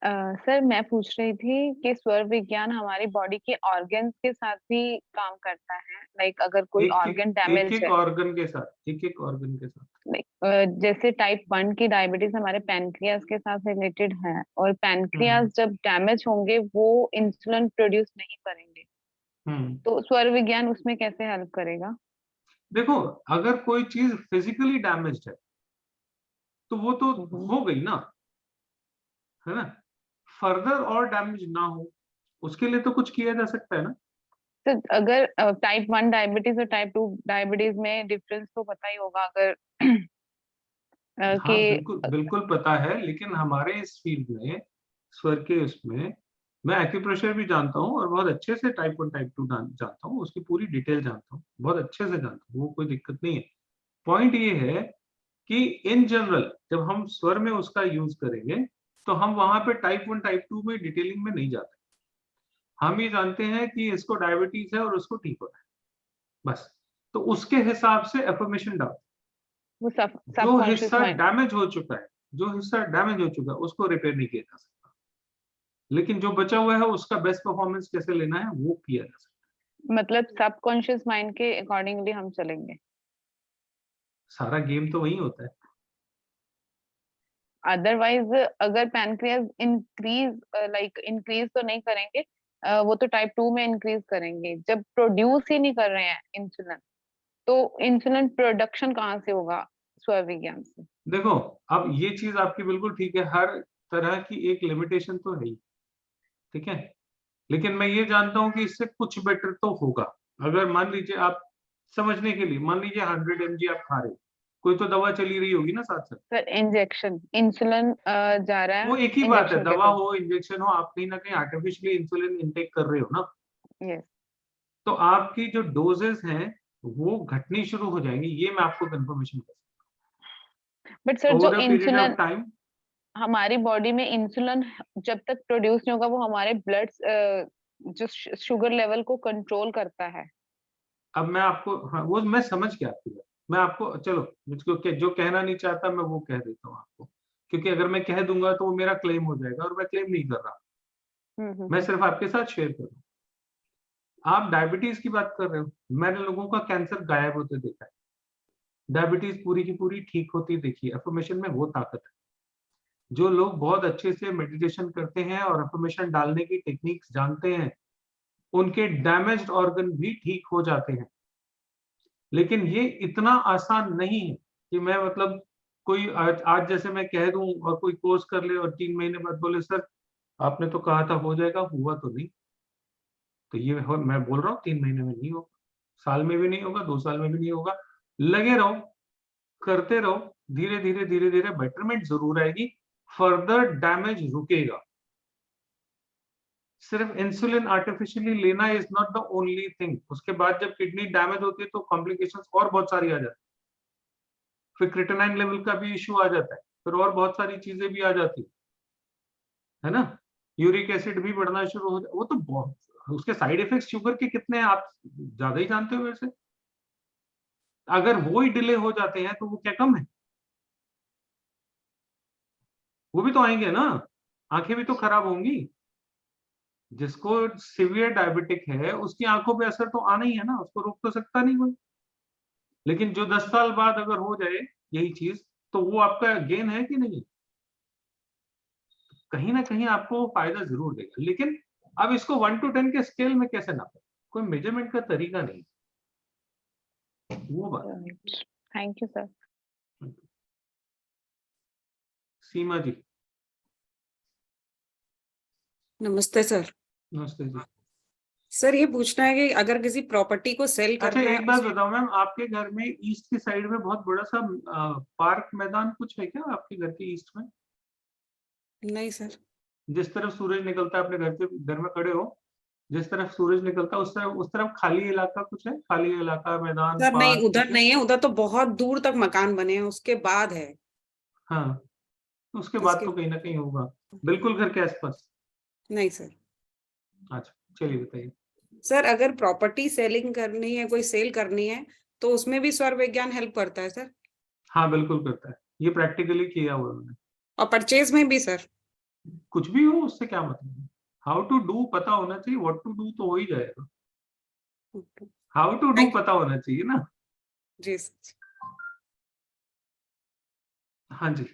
सर मैं पूछ रही थी कि स्वर विज्ञान हमारी बॉडी के ऑर्गन्स के साथ भी काम करता है, लाइक अगर कोई ऑर्गन डैमेज एक है, ऑर्गन के साथ, एक ऑर्गन के साथ, लाइक जैसे टाइप 1 की डायबिटीज हमारे पैनक्रियास के साथ रिलेटेड है, और पैनक्रियास जब डैमेज होंगे वो इंसुलिन प्रोड्यूस नहीं करेंगे, तो स्वर विज्ञान उसमें कैसे हेल्प करेगा? देखो, अगर कोई चीज फिजिकली डैमेज्ड है तो वो तो हो गई ना, है ना। फर्दर और डैमेज ना हो उसके लिए तो कुछ किया जा सकता है ना। तो अगर टाइप 1 डायबिटीज और टाइप 2 डायबिटीज में डिफरेंस तो पता ही होगा, अगर हाँ बिल्कुल बिल्कुल पता है, लेकिन हमारे इस फील्ड में, स्वर के उसमें, मैं एक्यूप्रेशर भी जानता हूँ और बहुत अच्छे से टाइप 1 टाइप 2 जानता हूँ, उसकी पूरी डिटेल जानता हूँ, बहुत अच्छे से जानता हूँ, वो कोई दिक्कत नहीं है। पॉइंट ये है कि इन जनरल जब हम स्वर में उसका यूज करेंगे तो हम वहां पे टाइप 1 टाइप 2 में डिटेलिंग में नहीं जाते। हम ये जानते हैं कि इसको डायबिटीज है और उसको ठीक होना है, बस। तो उसके हिसाब से एफर्मेशन डाल, जो हिस्सा डैमेज हो चुका है, जो हिस्सा डैमेज हो चुका है उसको रिपेयर नहीं किया जा सकता, लेकिन जो बचा हुआ है उसका बेस्ट परफॉर्मेंस कैसे लेना है वो किया जा सकता है। मतलब सबकॉन्शियस माइंड के अकॉर्डिंगली हम चलेंगे, सारा गेम तो वही होता है। अदरवाइज अगर पैनक्रियास इंक्रीज तो नहीं करेंगे, वो तो टाइप 2 में इंक्रीज करेंगे, जब प्रोड्यूस ही नहीं कर रहे हैं इंसुलिन, तो इंसुलिन प्रोडक्शन कहाँ से होगा स्वर विज्ञान से? देखो, अब ये चीज आपकी बिल्कुल ठीक है, हर तरह की एक लिमिटेशन तो है ही, ठीक है, लेकिन मैं ये जानता हूं कि इससे कुछ बेटर तो होगा। अगर मान लीजिए, आप समझने के लिए मान लीजिए 100 mg आप खा रहे हो, कोई तो दवा चली रही होगी ना साथ साथ। सर इंजेक्शन इंसुलिन जा रहा है, वो एक ही बात है, दवा हो इंजेक्शन हो, आप कहीं ना कहीं आर्टिफिशियली इंसुलिन इंटेक कर रहे हो ना। यस। तो आपकी जो डोजेस हैं वो घटनी शुरू हो जाएंगी, ये मैं आपको कंफर्मेशन कर सकता हूं। बट सर जो इंसुलिन टाइम हमारी बॉडी में इंसुलिन जब तक प्रोड्यूस नहीं होगा, वो हमारे ब्लड जो शुगर लेवल को कंट्रोल करता है। अब मैं आपको, हाँ वो मैं समझ गया आपकी बात, मैं आपको, चलो मुझको जो कहना नहीं चाहता मैं वो कह देता हूँ आपको, क्योंकि अगर मैं कह दूंगा तो वो मेरा क्लेम हो जाएगा और मैं क्लेम नहीं कर रहा, मैं सिर्फ आपके साथ शेयर कर रहा हूँ। आप डायबिटीज की बात कर रहे हो, मैंने लोगों का कैंसर गायब होते देखा है, डायबिटीज पूरी की पूरी ठीक होती देखी है। अफर्मेशन में वो ताकत है। जो लोग बहुत अच्छे से मेडिटेशन करते हैं और अफर्मेशन डालने की टेक्निक्स जानते हैं, उनके डैमेज्ड ऑर्गन भी ठीक हो जाते हैं। लेकिन ये इतना आसान नहीं है कि मैं मतलब कोई आज जैसे मैं कह दूं और कोई कोर्स कर ले और 3 महीने बाद बोले सर आपने तो कहा था हो जाएगा, हुआ तो नहीं। तो ये मैं बोल रहा हूँ 3 महीने में नहीं होगा, साल में भी नहीं होगा, 2 साल में भी नहीं होगा। लगे रहो, करते रहो, धीरे धीरे धीरे धीरे बेटरमेंट जरूर आएगी, फर्दर डैमेज रुकेगा। सिर्फ इंसुलिन आर्टिफिशियली लेना is not the only thing. उसके बाद जब किडनी डैमेज होती है तो कॉम्प्लिकेशंस और बहुत सारी आ जाती है, फिर क्रिएटिनिन लेवल का भी इश्यू आ जाता है, फिर और बहुत सारी चीजें भी आ जाती है ना। यूरिक एसिड भी बढ़ना शुरू हो जाए, वो तो बहुत, उसके साइड इफेक्ट्स शुगर के कितने हैं आप ज्यादा ही जानते हो वैसे। अगर वो ही डिले हो जाते हैं तो वो क्या कम है? वो भी तो आएंगे ना, आंखें भी तो खराब होंगी। जिसको सीवियर डायबिटिक है उसकी आंखों पे असर तो आना ही है ना, उसको रोक तो सकता नहीं कोई। लेकिन जो 10 साल बाद अगर हो जाए यही चीज, तो वो आपका गेन है कि नहीं? कहीं ना कहीं आपको फायदा जरूर देगा। लेकिन अब इसको 1 to 10 के स्केल में कैसे नापे, कोई मेजरमेंट का तरीका नहीं, वो बात। Thank you sir. Seema ji. नमस्ते सर। नमस्ते जी। सर ये पूछना है कि अगर किसी प्रॉपर्टी को सेल करना अच्छा है, एक बात बताओ मैम, आपके घर में ईस्ट की साइड में बहुत बड़ा सा पार्क मैदान कुछ है क्या आपके घर के ईस्ट में? नहीं सर। जिस तरफ सूरज निकलता है अपने घर में खड़े हो, जिस तरफ सूरज निकलता है उस तरफ खाली इलाका कुछ है, खाली इलाका, मैदान, सर नहीं, पार्क उधर कुछ है? नहीं है, उधर तो बहुत दूर तक मकान बने हैं, उसके बाद है। हाँ, तो उसके बाद उसके तो कहीं ना कहीं होगा, बिल्कुल घर के आसपास। नहीं सर। अच्छा, चलिए बताइए। सर अगर प्रॉपर्टी सेलिंग करनी है, कोई सेल करनी है, तो उसमें भी स्वर विज्ञान हेल्प करता है सर? हाँ बिल्कुल करता है, ये प्रैक्टिकली किया हुआ है मैंने। और परचेज में भी सर? कुछ भी हो उससे क्या मतलब, हाउ टू डू पता होना चाहिए, व्हाट टू डू तो हो ही जाएगा। हाउ टू डू पता होना चाहिए ना। जी। हाँ जी,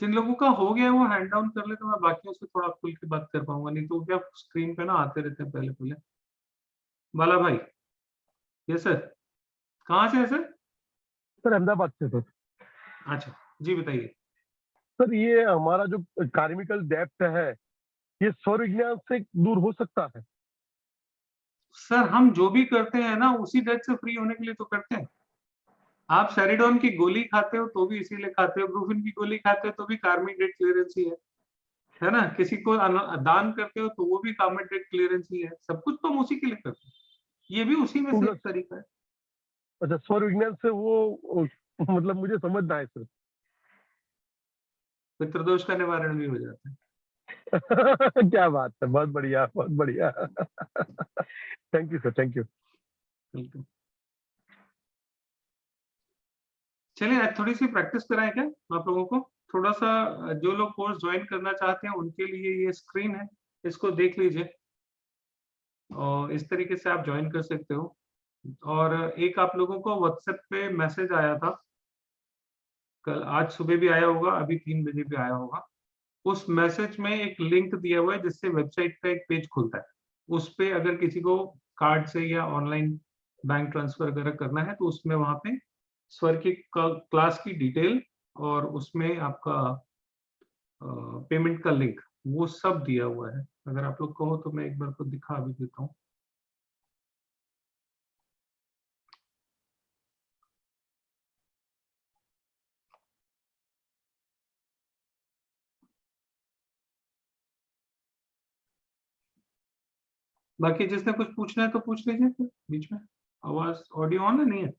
जिन लोगों का हो गया वो हैंड डाउन कर ले तो मैं बाकियों से थोड़ा खुल के बात कर पाऊंगा, नहीं तो क्या स्क्रीन पे ना आते रहते हैं पहले पहले। बाला भाई, यस सर, कहाँ से है सर? सर अहमदाबाद से सर। अच्छा जी बताइए। सर ये हमारा जो कार्मिकल डेप्थ है, ये स्वर विज्ञान से दूर हो सकता है? सर हम जो भी करते हैं ना उसी डेट से फ्री होने के लिए तो करते हैं। आप सेरिडोन की गोली खाते हो तो भी इसीलिए खाते हो, ब्रूफिन की गोली खाते हो तो भी कार्मिक डेट क्लियरेंस ही है ना। किसी को दान करते हो तो वो भी कार्मिक डेट क्लियरेंस ही है। सब कुछ तो हम उसी के लिए करते हैं, ये भी उसी में से एक तरीका है। अच्छा, स्वर विज्ञान से वो मतलब मुझे समझना है सर। पितृदोष का निवारण भी हो जाता है। क्या बात है, बहुत बढ़िया, बहुत बढ़िया। Thank you sir, thank you. बिल्कुल। चलिए आज थोड़ी सी प्रैक्टिस कराएं क्या आप लोगों को, थोड़ा सा। जो लोग कोर्स ज्वाइन करना चाहते हैं उनके लिए ये स्क्रीन है, इसको देख लीजिए और इस तरीके से आप ज्वाइन कर सकते हो। और एक आप लोगों को व्हाट्सएप पे मैसेज आया था कल, आज सुबह भी आया होगा, अभी 3 बजे भी आया होगा। उस मैसेज में एक लिंक दिया हुआ है जिससे वेबसाइट का एक पेज खुलता है। उस पे अगर किसी को कार्ड से या ऑनलाइन बैंक ट्रांसफर वगैरह करना है तो उसमें वहां पे स्वर की क्लास की डिटेल और उसमें आपका पेमेंट का लिंक वो सब दिया हुआ है। अगर आप लोग कहो तो मैं एक बार को दिखा भी देता हूँ। बाकी जिसने कुछ पूछना है तो पूछ लीजिए फिर बीच में। आवाज ऑडियो ऑन है नहीं है?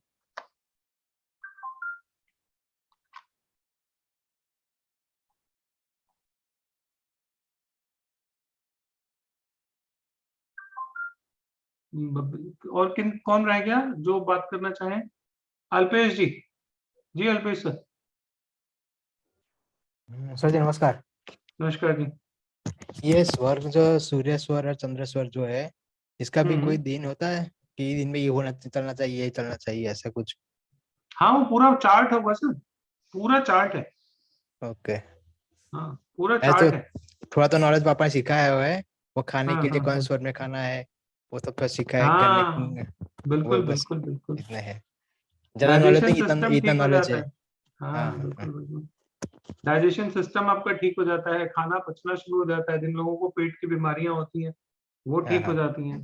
और कौन रह गया जो बात करना चाहे? अल्पेश जी। जी अल्पेश सर। सर जी नमस्कार। नमस्कार जी। ये स्वर जो सूर्य स्वर और चंद्र स्वर जो है, इसका भी कोई दिन होता है कि दिन में ये होना चलना चाहिए, ये चलना चाहिए, ऐसा कुछ? हाँ वो पूरा चार्ट होगा सर, पूरा चार्ट है। ओके। हाँ पूरा तो चार्ट है। थोड़ा तो नॉलेज पापा ने सिखाया हुआ है, वो खाने हाँ, के लिए हाँ, कौन हाँ। स्वर में खाना है वो तो सिखा है करने। हाँ बिल्कुल बिल्कुल बिल्कुल। इतना है, ज्यादा नॉलेज डाइजेशन नहीं, इतना सिस्टम इतना ठीक हो नॉलेज जाता है। है। हाँ बिल्कुल बिल्कुल। डाइजेशन सिस्टम आपका ठीक हो जाता है, खाना पचना शुरू हो जाता है। जिन लोगों को पेट की बीमारियां होती हैं वो ठीक हो जाती हैं।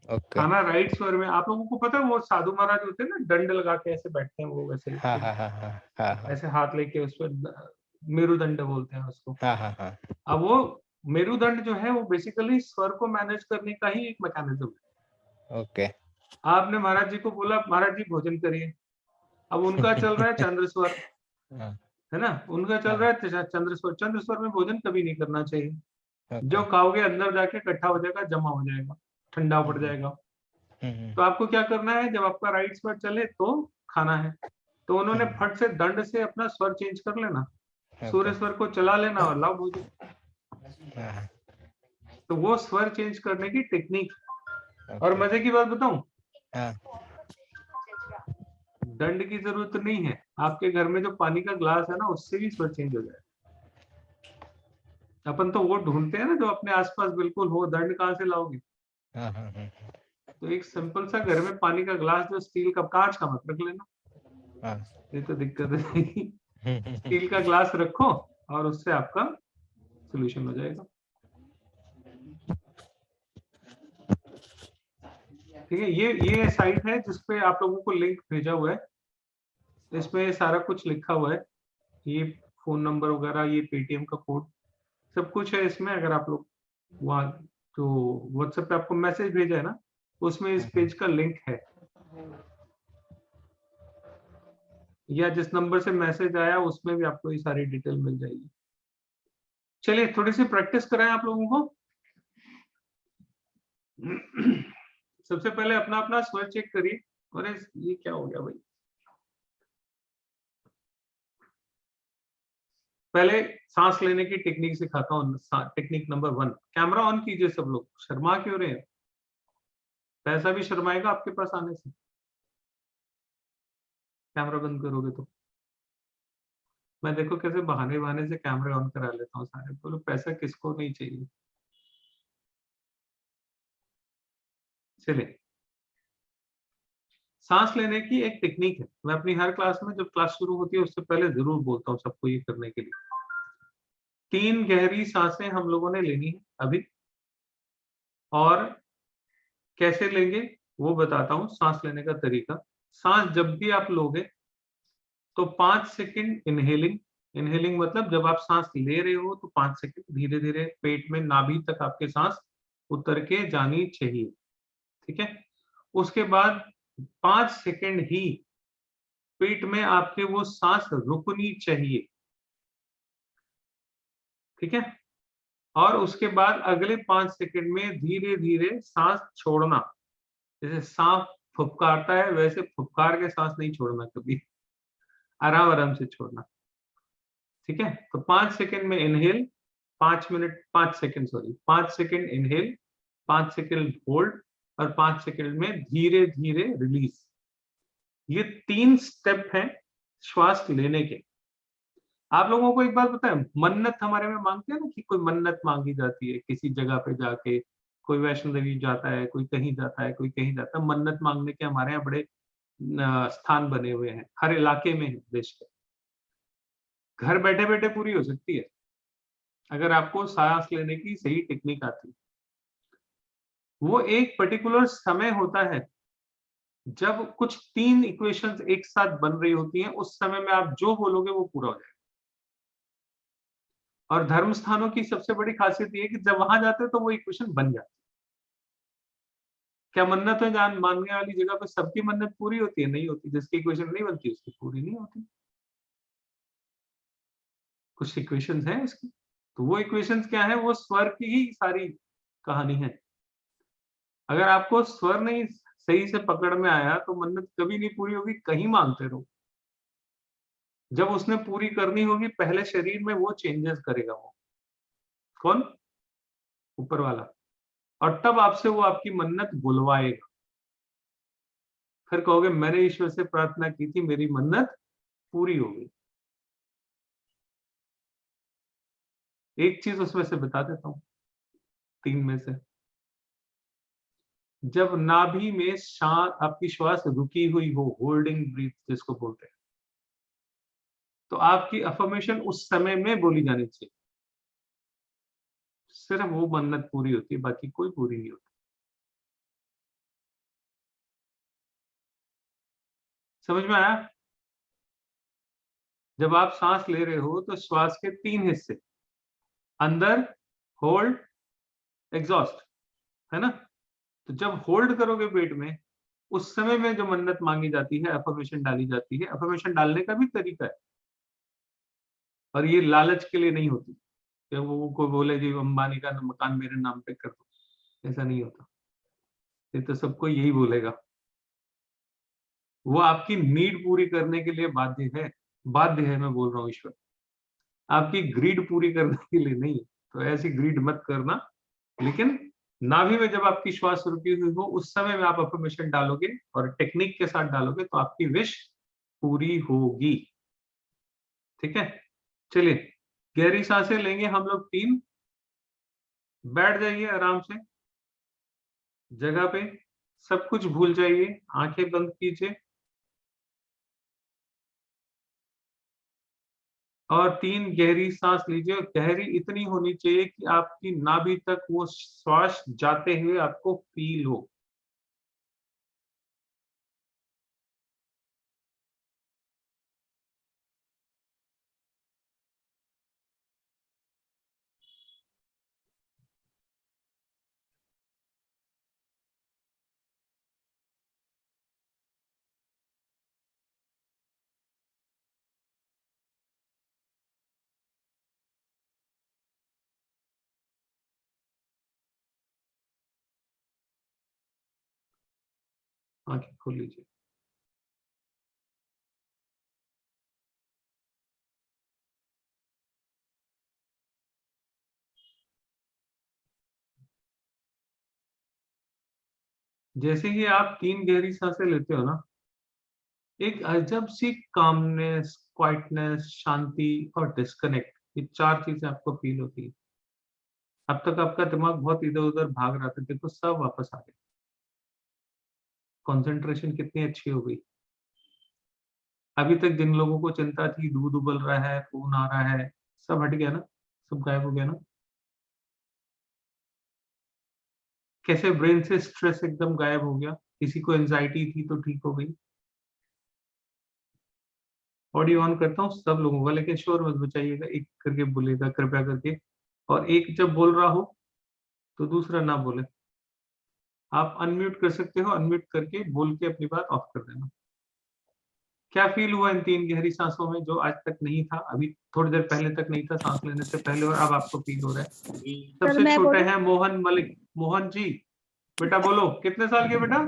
ओके। खाना राइट स्वर में। आप लोगों को पता है वो साधु महाराज होते हैं ना, डंड लगा के ऐसे बैठते हैं वो वैसे हाँ हाँ हाँ हाँ हाँ ऐसे हाथ लेके उस पर मेरुदंड बोलते हैं उसको। हाँ हाँ हाँ। अब वो मेरुदंड जो है वो बेसिकली स्वर को मैनेज करने का ही एक मैकेनिज्म है। ओके। आपने महाराज जी को बोला महाराज जी भोजन करिए, अब उनका चल रहा है चंद्र स्वर, है ना, उनका चल रहा है चंद्र स्वर। चंद्र स्वर में भोजन कभी नहीं करना चाहिए। जो खाओगे अंदर जाके इकट्ठा हो जाएगा, जमा हो जाएगा, ठंडा पड़ जाएगा। तो आपको क्या करना है, जब आपका राइट स्वर चले तो खाना है। तो उन्होंने फट से दंड से अपना स्वर चेंज कर लेना, सूर्य स्वर को चला लेना और लाओ भोजन। तो वो स्वर चेंज करने की टेक्निक। और मजे की बात बताऊं, दंड की जरूरत नहीं है। आपके घर में जो पानी का ग्लास है ना उससे भी स्वर चेंज हो जाए। अपन तो वो ढूंढते हैं ना जो अपने आसपास बिल्कुल हो, दंड कहाँ से लाओगे? तो एक सिंपल सा घर में पानी का ग्लास जो स्टील का, कांच का मत रख लेना, ये तो दिक्कत है। स्टील का ग्लास रखो और उससे आपका सॉल्यूशन हो जाएगा। ठीक है, ये साइट है जिसपे आप लोगों को लिंक भेजा हुआ है, इसमें सारा कुछ लिखा हुआ है, ये फोन नंबर वगैरह, ये पेटीएम का कोड, सब कुछ है इसमें। अगर आप लोग वहाँ तो व्हाट्सएप पे आपको मैसेज भेजा है ना, उसमें इस पेज का लिंक है, या जिस नंबर से मैसेज आया उसमें भी आपको ये सारी डिटेल मिल जाएगी। चलिए थोड़ी सी प्रैक्टिस कराएं आप लोगों को। सबसे पहले अपना अपना स्वर चेक करिए। अरे ये क्या हो गया भाई, पहले सांस लेने की टेक्निक सिखाता हूँ। टेक्निक नंबर 1, कैमरा ऑन कीजिए सब लोग। शर्मा क्यों रहे हैं? पैसा भी शर्माएगा आपके पास आने से, कैमरा बंद करोगे तो। मैं देखो कैसे बहाने बहाने से कैमरे ऑन करा लेता हूँ सारे। बोलो पैसा किसको नहीं चाहिए। चलिए, सांस लेने की एक टेक्निक है, मैं अपनी हर क्लास में जब क्लास शुरू होती है उससे पहले जरूर बोलता हूँ सबको ये करने के लिए। 3 गहरी सांसें हम लोगों ने लेनी है अभी, और कैसे लेंगे वो बताता हूँ। सांस लेने का तरीका, सांस जब भी आप लोगे तो 5 सेकंड इनहेलिंग। इनहेलिंग मतलब जब आप सांस ले रहे हो तो 5 सेकंड धीरे धीरे पेट में नाभि तक आपके सांस उतर के जानी चाहिए, ठीक है। उसके बाद 5 सेकंड ही पेट में आपके वो सांस रुकनी चाहिए, ठीक है। और उसके बाद अगले 5 सेकंड में धीरे धीरे सांस छोड़ना। जैसे सांप फुफकारता है वैसे फुफकार के सांस नहीं छोड़ना कभी, आराम आराम से छोड़ना, ठीक है। तो 5 सेकंड में inhale, 5 second inhale, 5 second hold, और 5 सेकंड में धीरे धीरे रिलीज। ये 3 स्टेप हैं श्वास लेने के। आप लोगों को एक बात पता है, मन्नत हमारे में मांगते हैं ना, कि कोई मन्नत मांगी जाती है किसी जगह पे जाके। कोई वैष्णो देवी जाता है, कोई कहीं जाता है, कोई कहीं जाता है। मन्नत मांगने के हमारे यहाँ बड़े स्थान बने हुए हैं, हर इलाके में है देश के। घर बैठे बैठे पूरी हो सकती है अगर आपको सांस लेने की सही टेक्निक आती है। वो एक पर्टिकुलर समय होता है जब कुछ 3 इक्वेशंस एक साथ बन रही होती हैं, उस समय में आप जो बोलोगे वो पूरा हो जाएगा। और धर्म स्थानों की सबसे बड़ी खासियत ये है कि जब वहां जाते हैं तो वो इक्वेशन बन जाती है। क्या मन्नत है जान मांगने वाली जगह पर सबकी मन्नत पूरी होती है? नहीं होती। जिसकी इक्वेशन नहीं बनती उसकी पूरी नहीं होती। कुछ इक्वेशंस हैं उसकी, तो वो इक्वेशंस क्या है? वो स्वर की ही सारी कहानी है। अगर आपको स्वर नहीं सही से पकड़ में आया तो मन्नत कभी नहीं पूरी होगी, कहीं मांगते रहो। जब उसने पूरी करनी होगी पहले शरीर में वो चेंजेस करेगा। वो कौन? ऊपर वाला। और तब आपसे वो आपकी मन्नत बुलवाएगा। फिर कहोगे मैंने ईश्वर से प्रार्थना की थी, मेरी मन्नत पूरी हो गई। एक चीज उसमें से बता देता हूं, 3 में से। जब नाभि में आपकी श्वास रुकी हुई हो, होल्डिंग ब्रीथ जिसको बोलते हैं, तो आपकी अफर्मेशन उस समय में बोली जानी चाहिए। सिर्फ वो मन्नत पूरी होती है, बाकी कोई पूरी नहीं होती। समझ में आया? जब आप सांस ले रहे हो तो श्वास के 3 हिस्से, अंदर, होल्ड, एग्जॉस्ट, है ना। तो जब होल्ड करोगे पेट में, उस समय में जो मन्नत मांगी जाती है, अफर्मेशन डाली जाती है। अफर्मेशन डालने का भी तरीका है, और ये लालच के लिए नहीं होती कि वो कोई बोले जी अंबानी का मकान मेरे नाम पे कर दो, ऐसा नहीं होता। ये तो सबको यही बोलेगा। वो आपकी नीड पूरी करने के लिए बाध्य है। बाध्य है, मैं बोल रहा हूँ ईश्वर, आपकी ग्रीड पूरी करने के लिए नहीं। तो ऐसी ग्रीड मत करना। लेकिन नाभि में जब आपकी श्वास रुकी हुई हो उस समय में आप अफर्मेशन डालोगे और टेक्निक के साथ डालोगे तो आपकी विश पूरी होगी, ठीक है। चलिए, गहरी सांसें लेंगे हम लोग 3। बैठ जाइए आराम से जगह पे, सब कुछ भूल जाइए, आंखें बंद कीजिए, और 3 गहरी सांस लीजिए। गहरी इतनी होनी चाहिए कि आपकी नाभि तक वो श्वास जाते हुए आपको फील हो। आंखें खोल लीजिए। जैसे ही आप 3 गहरी सांसें लेते हो ना, एक अजब सी कामनेस, क्वाइटनेस, शांति और डिस्कनेक्ट, ये 4 चीजें आपको फील होती है। अब तक आपका दिमाग बहुत इधर-उधर भाग रहा था, देखो सब वापस आ गया। कंसंट्रेशन कितनी अच्छी हो गई। अभी तक जिन लोगों को चिंता थी, दूध उबल रहा है, खून आ रहा है, सब हट गया ना, सब गायब हो गया ना। कैसे ब्रेन से स्ट्रेस एकदम गायब हो गया, किसी को एंजाइटी थी तो ठीक हो गई। ऑडियो ऑन करता हूँ सब लोगों का, लेकिन शोर मत मचाइएगा, एक करके बोलिएगा कृपया करके, और एक जब बोल रहा हो तो दूसरा ना बोले। आप अनम्यूट कर सकते हो, अनम्यूट करके बोल के अपनी बात ऑफ कर देना। क्या फील हुआ इन 3 गहरी सांसों में, जो आज तक नहीं था, अभी थोड़ी देर पहले तक नहीं था सांस लेने से पहले, और अब आपको फील हो रहा है? सबसे मैं छोटे बोलूं? हैं मोहन मलिक। मोहन जी बेटा बोलो, कितने साल के बेटा?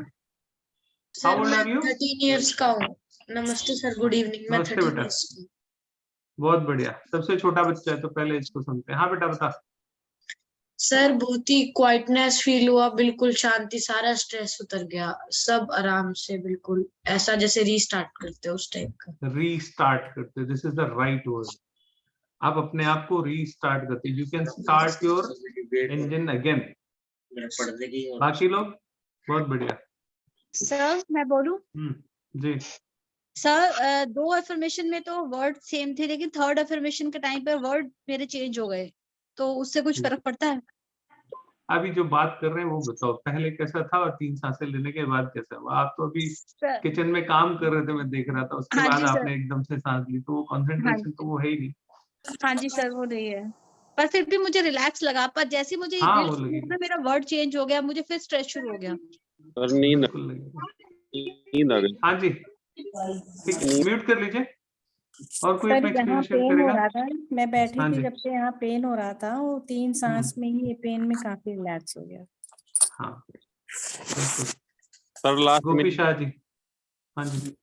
सर हाउ ओल्ड मैं आर यू? 13 इयर्स का हूँ। नमस्ते सर, गुड इवनिंग। मैं नमस्ते 13 बेटा, इयर्स की। बहुत बढ़िया। सबसे छोटा बच्चा है तो पहले इसको सुनते हैं। हाँ बेटा बता। सर बहुत ही क्वाइटनेस फील हुआ, बिल्कुल शांति, सारा स्ट्रेस उतर गया, सब आराम से, बिल्कुल ऐसा जैसे रीस्टार्ट करते हो उस टाइप का। रीस्टार्ट करते, this is the right word. आप अपने आप को रीस्टार्ट करते, you can start your engine again. बाकी लोग बहुत बढ़िया। सर मैं बोलूं? जी सर 2 अफर्मेशन में तो वर्ड सेम थे, लेकिन 3rd अफर्मेशन के टाइम पर वर्ड मेरे चेंज हो गए, तो उससे कुछ फर्क पड़ता है? अभी जो बात कर रहे हैं वो बताओ, पहले कैसा था और 3 सांसें लेने के बाद कैसा हुआ? आप तो अभी सर किचन में काम कर रहे थे, मैं देख रहा था, उसके हाँ बाद जी सर। आपने एकदम से सांस ली, तो वो हाँ कंसंट्रेशन तो वो है ही नहीं। हाँ जी सर, वो नहीं है, पर फिर भी मुझे रिलैक्स लगा। पर जैसे ही मुझे हाँ वो गिल्ट लगेगी, ना, मेरा वर्ड चेंज हो गया, मुझे फिर स्ट्रेस शुरू हो गया। सर नींद बिल्कुल लगेगा। नींद आ गई। हाँ जी ठीक, म्यूट कर लीजिए। और कोई सर अपना यहाँ एक्सपीरियंस शेयर पेन हो करेगा? रहा था, मैं बैठी हाँ थी जी जब से, यहाँ पेन हो रहा था, वो 3 सांस में ही ये पेन में काफी रिलैक्स हो गया। हाँ बिल्कुल। सर लास्ट में गोपी शाह जी। हाँ जी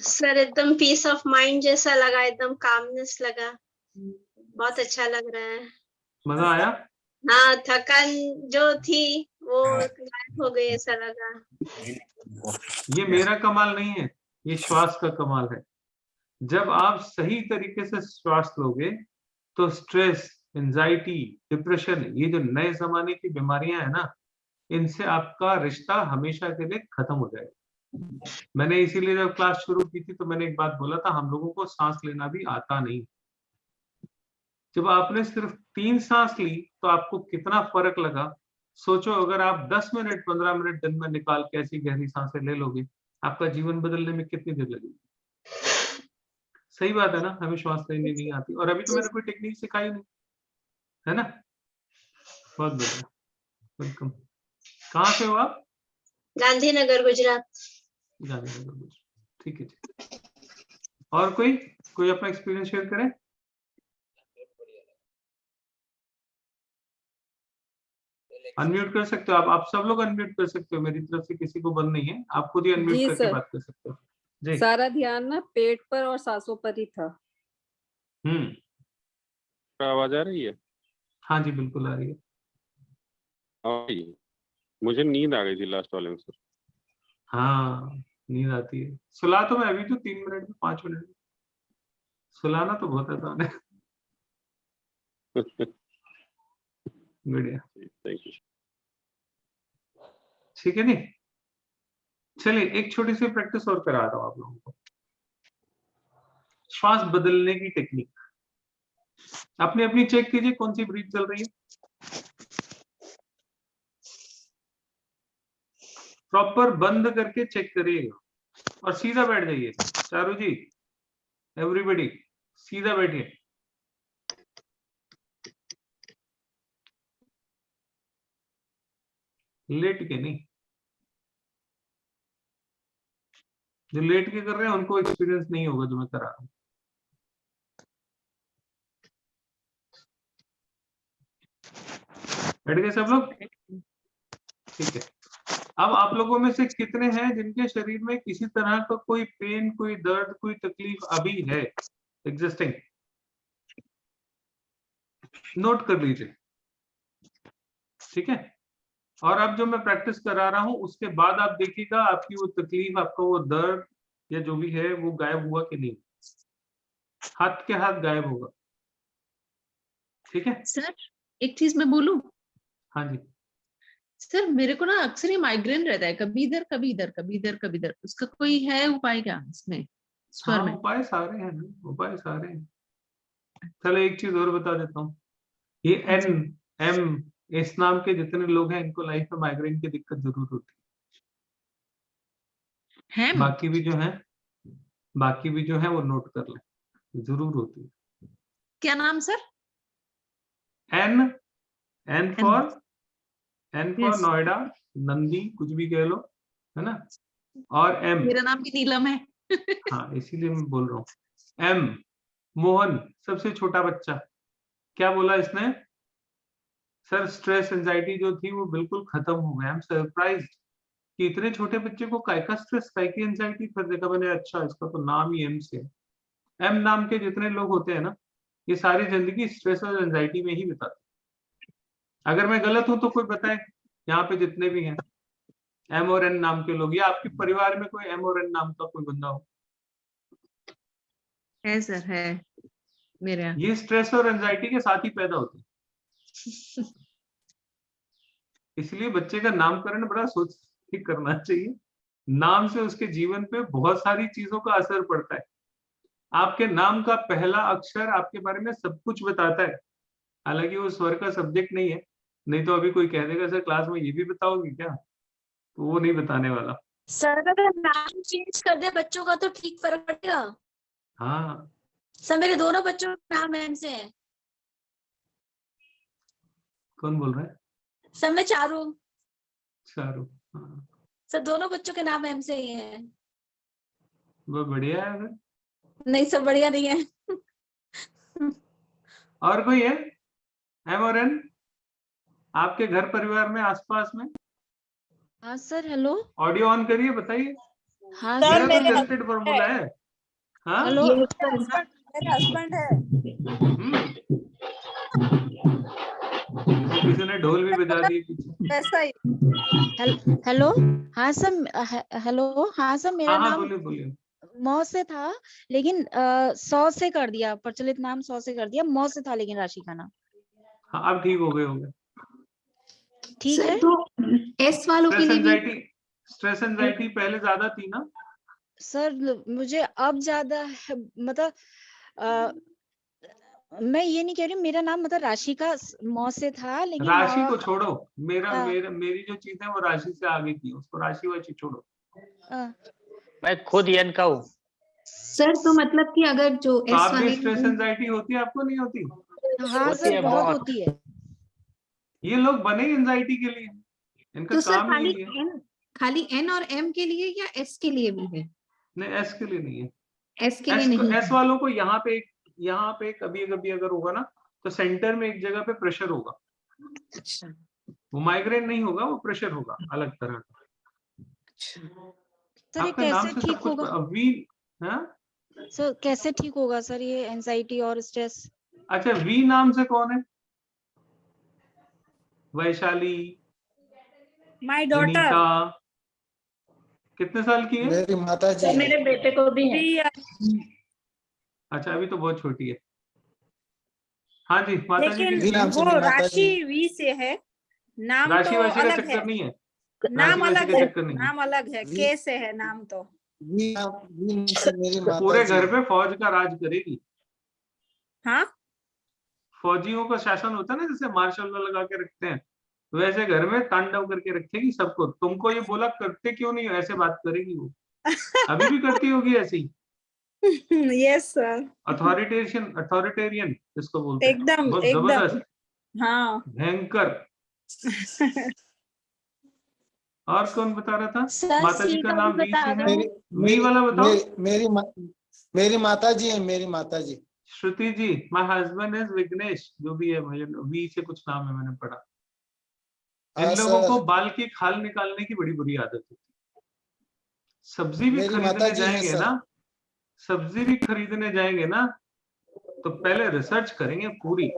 सर एकदम पीस ऑफ माइंड जैसा लगा, एकदम कामनेस लगा, बहुत अच्छा लग रहा है। मजा आया? हाँ, थकान जो थी वो गायब हो गई ऐसा लगा। ये मेरा कमाल नहीं है, ये श्वास का कमाल है। जब आप सही तरीके से श्वास लोगे तो स्ट्रेस, एंजाइटी, डिप्रेशन, ये जो नए जमाने की बीमारियां है ना, इनसे आपका रिश्ता हमेशा के लिए खत्म हो जाएगा। मैंने इसीलिए जब क्लास शुरू की थी तो मैंने एक बात बोला था, हम लोगों को सांस लेना भी आता नहीं। जब आपने सिर्फ 3 सांस ली तो आपको कितना फर्क लगा। सोचो अगर आप 10 मिनट 15 मिनट दिन में निकाल के ऐसी गहरी सांसें ले लोगे, आपका जीवन बदलने में कितनी देर लगेगी? सही बात है ना, हमें श्वास लेनी नहीं आती, और अभी तो मैंने कोई टेक्निक सिखाई नहीं, है ना? बहुत बढ़िया, वेलकम। कहाँ से हो आप? गांधीनगर गुजरात। गांधीनगर गुजरात, ठीक है जी। और कोई अपना एक्सपीरियंस शेयर करें? अनम्यूट कर सकते हो आप सब लोग अनम्यूट कर सकते हो, मेरी तरफ से किसी को बंद नहीं है, आप खुद ही अनम्यूट जी करके सर। बात कर सकते हो जी। सारा ध्यान ना पेट पर और सांसों पर ही था। आवाज आ रही है? हाँ जी बिल्कुल आ रही है। मुझे नींद आ गई थी लास्ट वाले में सर। हाँ नींद आती है, सुला तो मैं अभी तो 3 मिनट में 5 मिनट में, सुलाना तो बहुत आसान है। बढ़िया, थैंक यू। ठीक है नहीं, चलिए एक छोटी सी प्रैक्टिस और करा रहा हूँ आप लोगों को। श्वास बदलने की टेक्निक अपनी अपनी चेक कीजिए, कौन सी ब्रीथ चल रही है। प्रॉपर बंद करके चेक करिएगा और सीधा बैठ जाइए। चारू जी, एवरीबॉडी सीधा बैठिए। लेट के नहीं, जो लेट के कर रहे हैं उनको एक्सपीरियंस नहीं होगा जो मैं करा रहा हूं। बैठ गए सब लोग? ठीक है। अब आप लोगों में से कितने हैं जिनके शरीर में किसी तरह का कोई पेन, कोई दर्द, कोई तकलीफ अभी है एग्जिस्टिंग? नोट कर लीजिए, ठीक है। और अब जो मैं प्रैक्टिस करा रहा हूं उसके बाद आप देखिएगा आपकी वो तकलीफ, आपका वो दर्द या जो भी है वो गायब हुआ कि नहीं। हाथ के हाथ गायब होगा, ठीक है। सर एक चीज मैं बोलूं? हाँ जी। सर मेरे को ना अक्सर ये माइग्रेन रहता है, कभी इधर कभी इधर, कभी इधर कभी इधर। उसका कोई है उपाय क्या इसमें, स्वर हाँ में? उपाय सारे हैं ना, उपाय सारे हैं। चलो एक चीज और बता देता हूँ, ये एन एम इस नाम के जितने लोग हैं इनको लाइफ में माइग्रेन की दिक्कत जरूर होती है। बाकी भी जो है वो नोट कर ले, जरूर होती है। क्या नाम sir? N for Yes. Noida, Nandi, कुछ भी कह लो, है ना। और एम, मेरा नाम भी नीलम है। हाँ इसीलिए मैं बोल रहा हूँ। एम मोहन, सबसे छोटा बच्चा। क्या बोला इसने? सर स्ट्रेस एंजाइटी जो थी वो बिल्कुल खत्म हो गया। आई एम सरप्राइज्ड कि इतने छोटे बच्चे को काय का स्ट्रेस, काय की एंजाइटी। फिर देखा मैंने, अच्छा इसका तो नाम ही एम से है। एम नाम के जितने लोग होते हैं ना, ये सारी जिंदगी स्ट्रेस और एंजाइटी में ही बिताते। अगर मैं गलत हूं तो कोई बताए, यहाँ पे जितने भी हैं एम और एन नाम के लोग, या आपके परिवार में कोई एम और एन नाम का कोई बंदा हो? है सर, है मेरे यहाँ। ये स्ट्रेस और एंजाइटी के साथ ही पैदा होते हैं। इसलिए बच्चे का नामकरण बड़ा सोच के करना चाहिए। नाम से उसके जीवन पे बहुत सारी चीजों का असर पड़ता है। आपके नाम का पहला अक्षर आपके बारे में सब कुछ बताता है। हालांकि वो स्वर का सब्जेक्ट नहीं है, नहीं तो अभी कोई कह देगा सर क्लास में ये भी बताओगे क्या, तो वो नहीं बताने वाला। सर अगर नाम चेंज कर दे बच्चों का तो ठीक फर्क पड़ेगा? हाँ सर मेरे दोनों बच्चों का नाम एम से है। कौन बोल रहा है? सर मैं चारू। हाँ। सर दोनों बच्चों के नाम एम से ही है। वो बढ़िया है फिर। नहीं सर बढ़िया नहीं है। और कोई है एम और एन आपके घर परिवार में, आसपास में? हाँ सर हेलो। ऑडियो ऑन करिए, बताइए। हाँ मेरा सर तो टेस्टेड फॉर्मूला है। हाँ हेलो। मेरा हस्बैंड है। तो किसी ने ढोल भी बजा दिए पीछे। वैसा ही। हेलो। हाँ सर हेलो। हाँ सर मेरा हाँ नाम बोलिए बोलिए। मौ से था, लेकिन 100 से कर दिया, प्रचलित नाम 100 से कर दिया, मौ से था लेकिन राशि का नाम। हाँ अब ठीक हो गए। ठीक है। तो एस वालों के लिए भी स्ट्रेस एंजाइटी पहले ज्यादा थी ना? सर मुझे अब ज्यादा मतलब मैं ये नहीं कह रही हूँ, मेरा नाम मतलब राशि का मौ से था, लेकिन राशि को छोड़ो, मेरी जो चीज है वो राशि से आगे की, उसको राशि वाशि छोड़ो। मैं खुद एन का हूँ सर। तो मतलब कि अगर जो तो एस आप भी वाले स्ट्रेस एंजाइटी होती है आपको, नहीं होती? हाँ सर बहुत होती है। ये लोग बने एंजाइटी के लिए, इनका तो सर काम ही यही है। खाली एन और एम के लिए या एस के लिए भी है? नहीं एस के लिए नहीं है। एस के लिए नहीं है। एस वालों को यहाँ पे कभी कभी अगर होगा ना तो सेंटर में एक जगह पे प्रेशर होगा। अच्छा। वो माइग्रेन नहीं होगा, वो प्रेशर होगा अलग तरह का। सर ये आपका नाम कैसे से ठीक सब कुछ होगा? सर कैसे ठीक होगा सर ये एंजाइटी और स्ट्रेस? अच्छा वी नाम से कौन है? Vaishali, my daughter. कितने साल की है? मेरी माता जी। मेरे बेटे को भी है। अच्छा अभी तो बहुत छोटी है। हाँ जी माता जी। लेकिन वो राशि वी से है, नाम राशि तो वाशि का अलग चक्कर है। नहीं है, नाम अलग का है, चक्कर नहीं है। नाम अलग है, के से है नाम तो। मेरी माता पूरे जी। घर पे फौज का राज करेगी। हाँ फौजियों का शासन होता है ना, जैसे मार्शल लॉ लगा के रखते हैं, वैसे घर में तांडव करके रखेगी सबको। तुमको ये बोला करते क्यों नहीं हो, ऐसे बात करेगी वो। अभी भी करती होगी ऐसी। Yes sir. अथॉरिटेरियन इसको बोलते हैं। एकदम बहुत एकदम। जबरदस्त, हाँ भयंकर। और कौन बता रहा था? माता जी का नाम वी से है। वी वाला बताओ। मेरी माता जी है, मेरी माता जी। श्रुति जी, माय हस्बैंड इज विघ्नेश, जो भी है मुझे वी से कुछ नाम है, मैंने पढ़ा। इन लोगों को बाल की खाल निकालने की बड़ी बुरी आदत होती है। सब्जी भी खरीदने जाएंगे ना, सब्जी भी खरीदने जाएंगे ना, तो पहले रिसर्च करेंगे पूरी।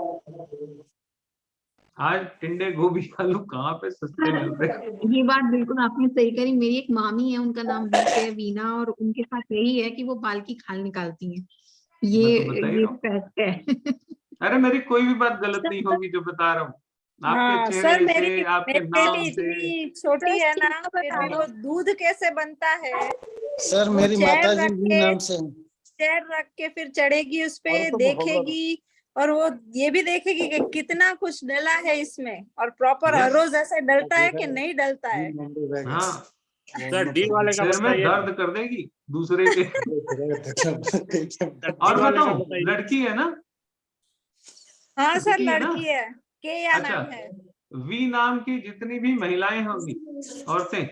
आज टिंडे गोभी आलू कहाँ पे सस्ते मिल रहे हैं। ये बात बिल्कुल आपने सही करी। मेरी एक मामी है, उनका नाम वीना, और उनके साथ यही है कि वो बाल की खाल निकालती हैं। ये फैक्ट है। अरे मेरी कोई भी बात गलत नहीं होगी जो बता रहा हूँ, आपके हाँ, चेहरे सर मेरी से, आपके नाम बेटी से। इतनी छोटी है ना, फिर भी वो दूध कैसे बनता है सर मेरी माता जी भी नाम से चेयर रख के फिर चढ़ेगी उस पे, देखेगी, और वो ये भी देखेगी कि कितना कुछ डला है इसमें, और प्रॉपर हर रोज ऐसे डलता है कि नहीं डलता है। हाँ सर डी वाले का सिर में बताइए। दर्द कर देगी दूसरे के। और बताओ, लड़की है ना? हाँ सर, लड़की है ना? लड़की है। के या अच्छा, नाम है। वी नाम की जितनी भी महिलाएं होंगी, औरतें,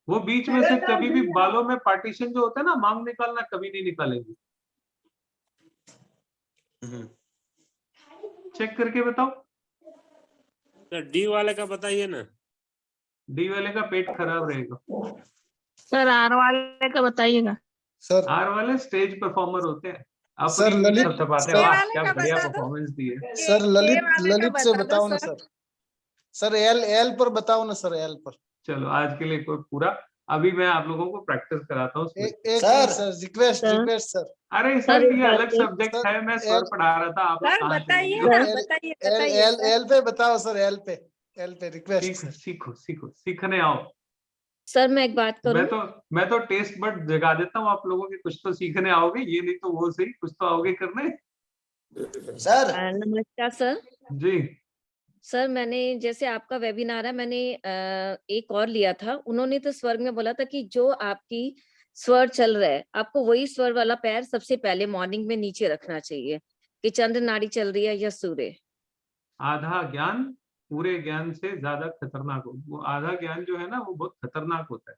वो बीच में से कभी भी बालों में पार्टीशन जो होता है ना, मांग निकालना कभी नहीं निकालेंगी। चेक करके बताओ। सर डी वाले का बताइए ना। डी वाले का पेट खराब रहेगा। सर आर वाले का बताइएगा। सर आर वाले स्टेज परफॉर्मर होते हैं, सर अपनी ललित थपथपाते हैं, वाह क्या बढ़िया परफॉर्मेंस दी है। सर ललित से बताओ ना सर। सर एल पर बताओ ना सर, एल पर। चलो आज के लिए कोई पूरा, अभी मैं आप लोगों को प्रैक्टिस कराता हूँ। Sir request sir. अरे सर ये अलग सब्जेक्ट है, मैं स्वर पढ़ा रहा था, आप लोग कहाँ बताइए सुनेंगे? ना, बताइए एल पे बताओ सर, एल पे रिक्वेस्ट। सीखो सीखने आओ। सर मैं एक बात करूं? मैं तो टेस्ट बट जगा देता हूँ आप लोगों के, कुछ तो सीखने आओगे, ये नहीं तो वो सही, कुछ तो आओगे करने। सर नमस्कार सर जी। सर मैंने, जैसे आपका वेबिनार है, मैंने एक और लिया था, उन्होंने तो स्वर में बोला था कि जो आपकी स्वर चल रहा है, आपको वही स्वर वाला पैर सबसे पहले मॉर्निंग में नीचे रखना चाहिए, कि चंद्र नाड़ी चल रही है या सूर्य। आधा ज्ञान पूरे ज्ञान से ज्यादा खतरनाक हो, वो आधा ज्ञान जो है ना, वो बहुत खतरनाक होता है।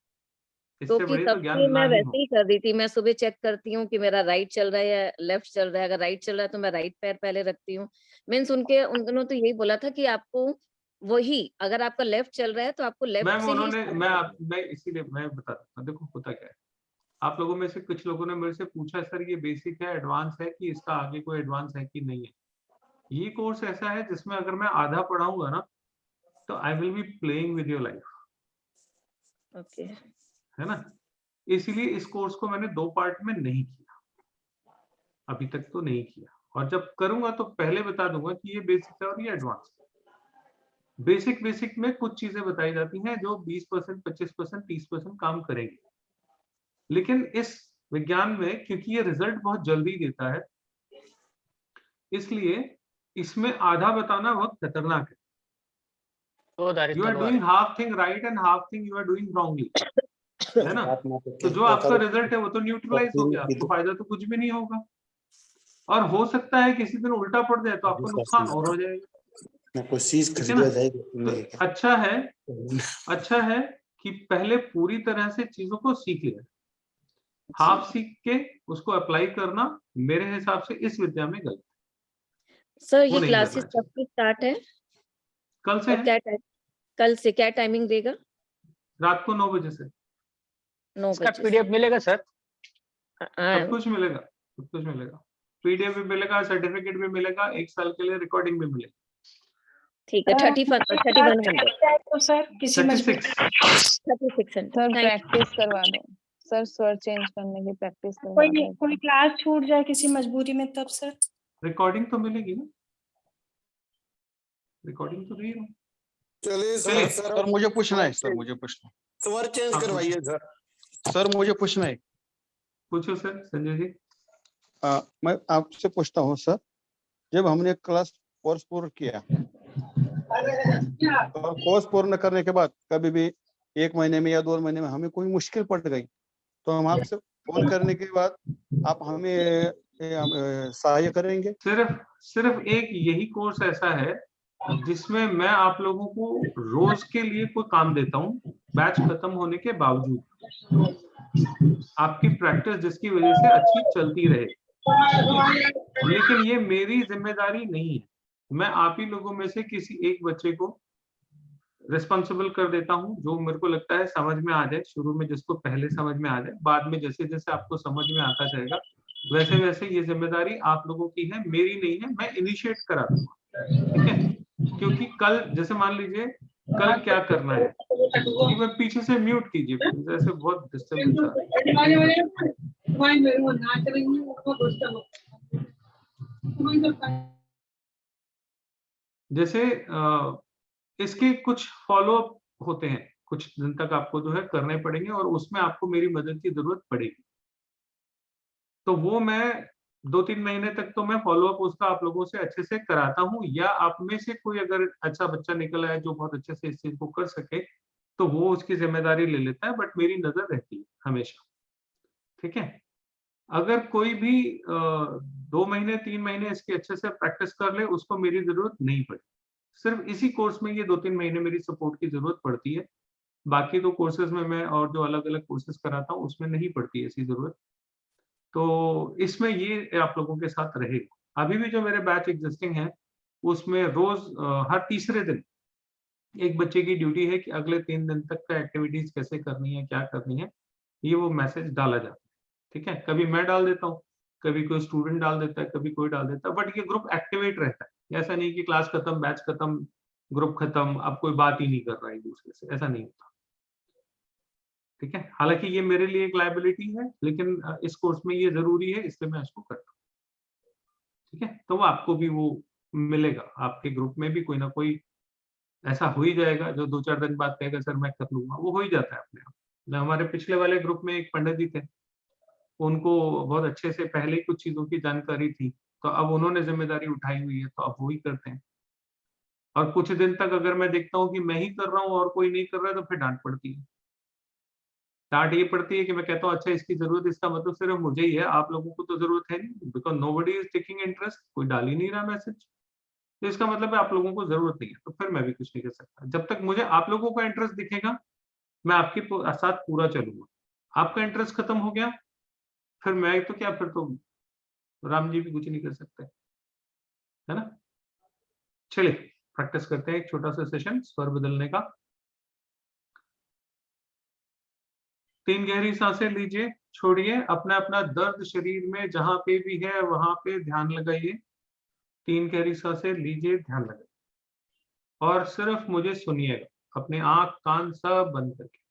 इससे क्योंकि बड़े तो ज्ञान सबसे ना मैं ही वैसे हो। ही कर रही थी, मैं सुबह चेक करती हूँ कि मेरा राइट चल रहा है या लेफ्ट चल रहा है। अगर राइट चल रहा है तो मैं राइट पैर पहले रखती हूँ। मीन्स उन्होंने तो यही बोला था कि आपको वही, अगर आपका लेफ्ट चल रहा है तो आपको लेफ्ट मैम से ही उन्होंने, मैं इसीलिए मैं बताता हूँ, देखो होता क्या है, आप लोगों में से कुछ लोगों ने मेरे से पूछा सर ये बेसिक है, एडवांस है, कि इसका आगे कोई एडवांस है कि नहीं है। ये कोर्स ऐसा है जिसमें अगर मैं आधा पढ़ाऊंगा ना, तो I will be playing with your life. Okay, है ना? इसीलिए इस कोर्स को मैंने 2 पार्ट में नहीं किया, अभी तक तो नहीं किया, और जब करूंगा तो पहले बता दूंगा कि ये बेसिक है और ये एडवांस है। बेसिक में कुछ चीजें बताई जाती हैं जो 20%, 25%, 30% काम करेंगी, लेकिन इस विज्ञान में क्योंकि ये रिजल्ट बहुत जल्दी देता है, इसलिए इसमें आधा बताना बहुत खतरनाक है। You are doing half thing right and half thing you are doing wrongly, है ना? तो जो आपका रिजल्ट है वो तो न्यूट्रलाइज हो गया, आपको फायदा तो कुछ भी नहीं होगा, और हो सकता है किसी दिन उल्टा पड़ जाए तो आपको नुकसान और हो जाएगा। कोशिश ठीक है ना? तो अच्छा है कि पहले पूरी तरह से चीजों को सीख ले, हाफ सीख के उसको अप्लाई करना मेरे हिसाब से इस विद्या में गलत। सर ये क्लासेस कब से स्टार्ट है? कल से है। कल से क्या टाइमिंग देगा? रात को 9 बजे से। 9 इसका बजे। पीडीएफ मिलेगा सर? सब कुछ मिलेगा, सब कुछ मिलेगा, पीडीएफ भी मिलेगा, सर्टिफिकेट भी मिलेगा, 1 साल के लिए रिकॉर्डिंग भी मिलेगा। ठीक है, 3100 तो सर किसी 36 सर प्रैक्टिस करवा दो सर, स्वर चेंज करने की प्रैक्टिस करवा दो। कोई क्लास छूट जाए किसी मजबूरी में तब सर? रिकॉर्डिंग तो मिलेगी ना, रिकॉर्डिंग तो नहीं है। चलिए सर मुझे पूछना है, सर मुझे पूछना, स्वर चेंज करवाइए सर। सर मुझे पूछना है। पूछो सर संजय जी। मैं आपसे पूछता हूँ सर, जब हमने क्लास कोर्स पूर्ण किया और कोर्स पूर्ण करने के बाद कभी भी 1 महीने में या 2 महीने में हमें कोई मुश्किल पड़ गई, तो हम आपसे फोन करने के बाद आप हमें सहायता करेंगे? सिर्फ एक यही कोर्स ऐसा है जिसमें मैं आप लोगों को रोज के लिए कोई काम देता हूँ, बैच खत्म होने के बावजूद, आपकी प्रैक्टिस जिसकी वजह से अच्छी चलती रहे। लेकिन ये मेरी जिम्मेदारी नहीं है, मैं आप ही लोगों में से किसी एक बच्चे को रिस्पॉन्सिबल कर देता हूँ, जो मेरे को लगता है समझ में आ जाए, शुरू में जिसको पहले समझ में आ जाए, बाद में जैसे जैसे आपको समझ में आता जाएगा वैसे वैसे ये जिम्मेदारी आप लोगों की है, मेरी नहीं है। मैं इनिशिएट करा दूंगा, ठीक है? क्योंकि कल जैसे मान लीजिए कल क्या करना है, कि मैं पीछे से म्यूट कीजिए प्लीज, जैसे बहुत डिस्टर्बेंस आ रही है। जैसे इसके कुछ फॉलो अप होते हैं, कुछ दिन तक आपको जो है करने पड़ेंगे और उसमें आपको मेरी मदद की जरूरत पड़ेगी। तो वो मैं 2-3 महीने तक तो मैं फॉलो अप उसका आप लोगों से अच्छे से कराता हूँ, या आप में से कोई अगर अच्छा बच्चा निकल आए जो बहुत अच्छे से इस चीज को कर सके तो वो उसकी जिम्मेदारी ले लेता है, बट मेरी नजर रहती है हमेशा, ठीक है? अगर कोई भी 2 महीने 3 महीने इसकी अच्छे से प्रैक्टिस कर ले, उसको मेरी जरूरत नहीं पड़े। सिर्फ इसी कोर्स में ये 2-3 महीने मेरी सपोर्ट की जरूरत पड़ती है, बाकी तो कोर्सेज में मैं और जो अलग अलग कोर्सेज कराता हूँ उसमें नहीं पड़ती ऐसी जरूरत। तो इसमें ये आप लोगों के साथ रहेगा। अभी भी जो मेरे बैच एग्जिस्टिंग है उसमें रोज हर तीसरे दिन एक बच्चे की ड्यूटी है कि अगले 3 दिन तक का एक्टिविटीज कैसे करनी है, क्या करनी है, ये वो मैसेज डाला जाता है, ठीक है? कभी मैं डाल देता हूँ, कभी कोई स्टूडेंट डाल देता है, कभी कोई डाल देता है, बट ये ग्रुप एक्टिवेट रहता है। ऐसा नहीं कि क्लास खत्म, बैच खत्म, ग्रुप खत्म, अब कोई बात ही नहीं कर रहा है एक दूसरे से, ऐसा नहीं होता, ठीक है? हालांकि ये मेरे लिए एक लायबिलिटी है, लेकिन इस कोर्स में ये जरूरी है, इसलिए मैं इसको करता हूँ, ठीक है? तो वो आपको भी वो मिलेगा, आपके ग्रुप में भी कोई ना कोई ऐसा हो ही जाएगा जो 2-4 दिन बाद कहेगा सर मैं कर लूंगा, वो हो ही जाता है अपने आप। हमारे पिछले वाले ग्रुप में एक पंडित जी थे, उनको बहुत अच्छे से पहले ही कुछ चीजों की जानकारी थी, तो अब उन्होंने जिम्मेदारी उठाई हुई है, तो अब वो ही करते हैं। और कुछ दिन तक अगर मैं देखता हूँ कि मैं ही कर रहा हूँ और कोई नहीं कर रहा है, तो फिर डांट पड़ती है। डांट ये पड़ती है कि मैं कहता हूँ अच्छा इसकी जरूरत, इसका मतलब सिर्फ मुझे ही है, आप लोगों को तो जरूरत है नहीं, because nobody is taking interest, कोई डाल ही नहीं रहा मैसेज, तो इसका मतलब है आप लोगों को जरूरत नहीं है। तो फिर मैं भी कुछ नहीं कर सकता। जब तक मुझे आप लोगों का इंटरेस्ट दिखेगा मैं आपके साथ पूरा चलूंगा। आपका इंटरेस्ट खत्म हो गया, फिर मैं तो क्या, फिर तो राम जी भी कुछ नहीं कर सकते, है ना? चलिए प्रैक्टिस करते हैं एक छोटा सा सेशन स्वर बदलने का। 3 गहरी सांसें लीजिए, छोड़िए, अपना अपना दर्द शरीर में जहां पे भी है वहां पे ध्यान लगाइए। 3 गहरी सांसें लीजिए, ध्यान लगाइए और सिर्फ मुझे सुनिएगा, अपने आंख कान सब बंद करके।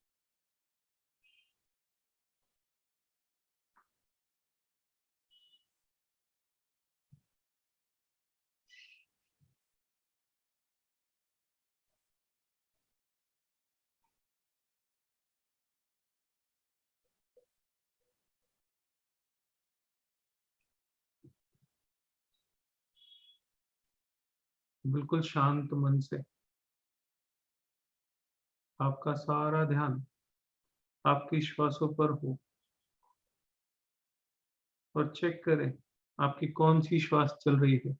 बिल्कुल शांत मन से आपका सारा ध्यान आपकी श्वासों पर हो और चेक करें आपकी कौन सी श्वास चल रही है।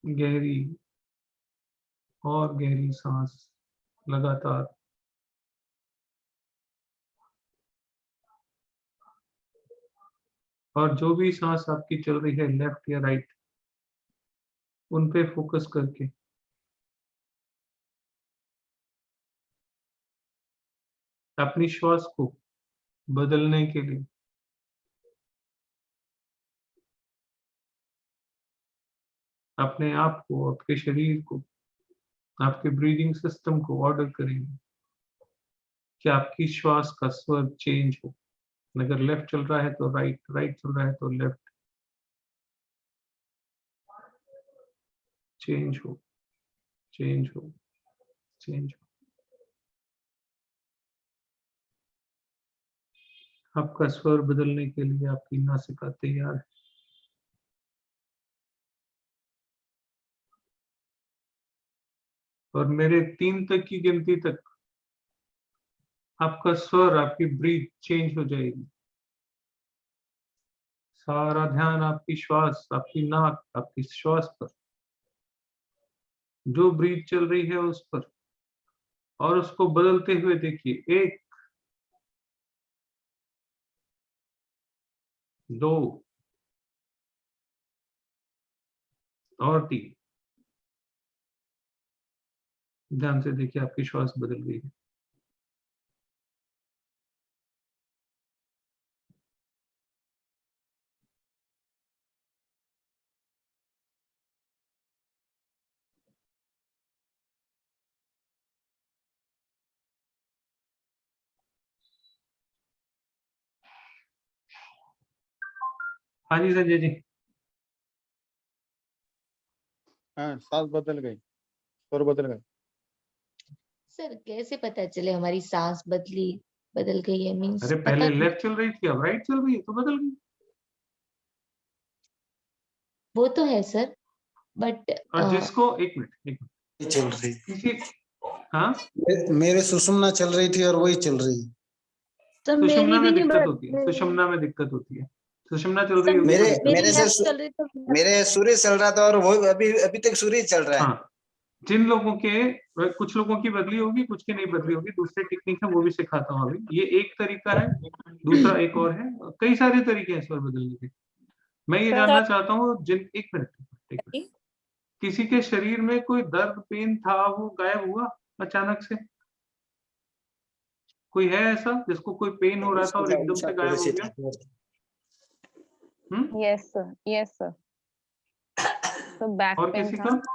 गहरी और गहरी सांस लगातार। और जो भी सांस आपकी चल रही है लेफ्ट या राइट, उन पे फोकस करके अपनी श्वास को बदलने के लिए अपने आप को, आपके शरीर को, आपके ब्रीदिंग सिस्टम को ऑर्डर करेंगे कि आपकी श्वास का स्वर चेंज हो। अगर लेफ्ट चल रहा है तो राइट, राइट चल रहा है तो लेफ्ट, चेंज हो, चेंज हो, चेंज हो। आपका स्वर बदलने के लिए आपकी नासिका तैयार है। और मेरे 3 तक की गिनती तक आपका स्वर, आपकी ब्रीथ चेंज हो जाएगी। सारा ध्यान आपकी श्वास, आपकी नाक, आपकी श्वास पर, जो ब्रीथ चल रही है उस पर, और उसको बदलते हुए देखिए। 1, 2, और 3। ध्यान से देखिए, आपकी श्वास बदल गई है। हाँ जी संजय जी। हाँ, सांस बदल गई, स्वर बदल गए। सर कैसे पता चले हमारी सांस बदल गई है? मीन्स अरे पहले लेफ्ट चल रही थी, अब राइट चल रही है, तो बदल गई। वो तो है सर, बट और जिसको एक मिनट चल रही किसी, हाँ मेरे सुषुम्ना चल रही थी और वही चल रही है। तो सुषुम्ना मेरी भी में नहीं दिक्कत होती है, सुषुम्ना में दिक्कत होती है, सुषुम्ना चल रही होगी मेरे तो दिक्कत मेरे होती है। से मेरे सूर्य चल रहा था और वो अभी तक सूर्य चल रहा है। हाँ, जिन लोगों के, कुछ लोगों की बदली होगी, कुछ की नहीं बदली होगी, दूसरे टेक्निक है वो भी सिखाता हूँ अभी। ये एक तरीका है, दूसरा एक और है, कई सारे तरीके हैं स्वर बदलने के। मैं ये जानना चाहता हूँ जिन, एक मिनट, किसी के शरीर में कोई दर्द पेन था वो गायब हुआ अचानक से? कोई है ऐसा जिसको कोई पेन हो रहा था और एकदम से गायब हो गया? Yes sir. तो बैक और पेन किसी था, का?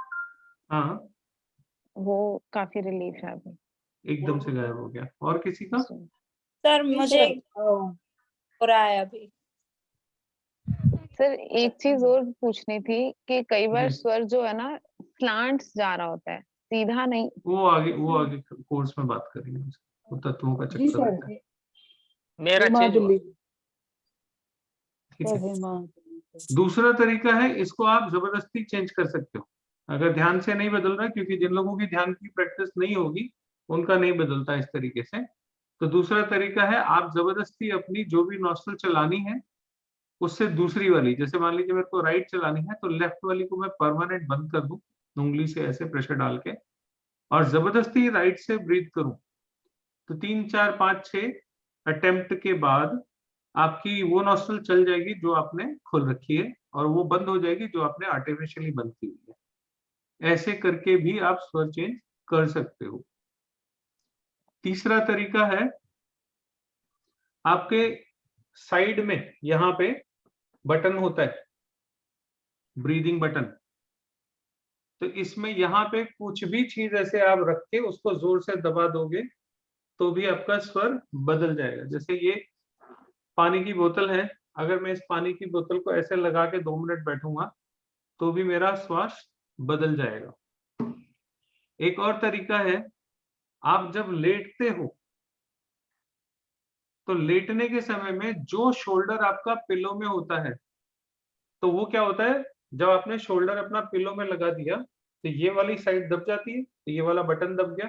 हाँ, वो काफी रिलीफ है अभी, एकदम से गायब हो गया। और किसी का? सर मुझे हो रहा है अभी। सर एक चीज और पूछनी थी कि कई बार स्वर जो है ना स्लांट्स जा रहा होता है, सीधा नहीं। वो आगे कोर्स में बात करेंगे, वो तत्वों का चक्कर रहता है। मेरा चेंज हुआ। ठीक है। दूसरा तरीका है, इसको आप जबरदस्ती चेंज कर सकते हो अगर ध्यान से नहीं बदल रहा, क्योंकि जिन लोगों की ध्यान की प्रैक्टिस नहीं होगी उनका नहीं बदलता इस तरीके से। तो दूसरा तरीका है, आप जबरदस्ती अपनी जो भी नॉस्ट्रल चलानी है उससे दूसरी वाली, जैसे मान लीजिए मेरे को राइट चलानी है तो लेफ्ट वाली को मैं परमानेंट बंद कर दूं उंगली से ऐसे प्रेशर डाल के, और जबरदस्ती राइट से ब्रीथ करूं। तो 3 4 5 6 अटेम्प्ट के बाद आपकी वो नॉस्ट्रल चल जाएगी जो आपने खोल रखी है, और वो बंद हो जाएगी जो आपने आर्टिफिशियली बंद की हुई है। ऐसे करके भी आप स्वर चेंज कर सकते हो। तीसरा तरीका है, आपके साइड में यहाँ पे बटन होता है, ब्रीदिंग बटन। तो इसमें यहाँ पे कुछ भी चीज ऐसे आप रख के उसको जोर से दबा दोगे तो भी आपका स्वर बदल जाएगा। जैसे ये पानी की बोतल है, अगर मैं इस पानी की बोतल को ऐसे लगा के 2 मिनट बैठूंगा तो भी मेरा श्वास बदल जाएगा। एक और तरीका है, आप जब लेटते हो तो लेटने के समय में जो शोल्डर आपका पिलो में होता है, तो वो क्या होता है, जब आपने शोल्डर अपना पिलो में लगा दिया तो ये वाली साइड दब जाती है, तो ये वाला बटन दब गया,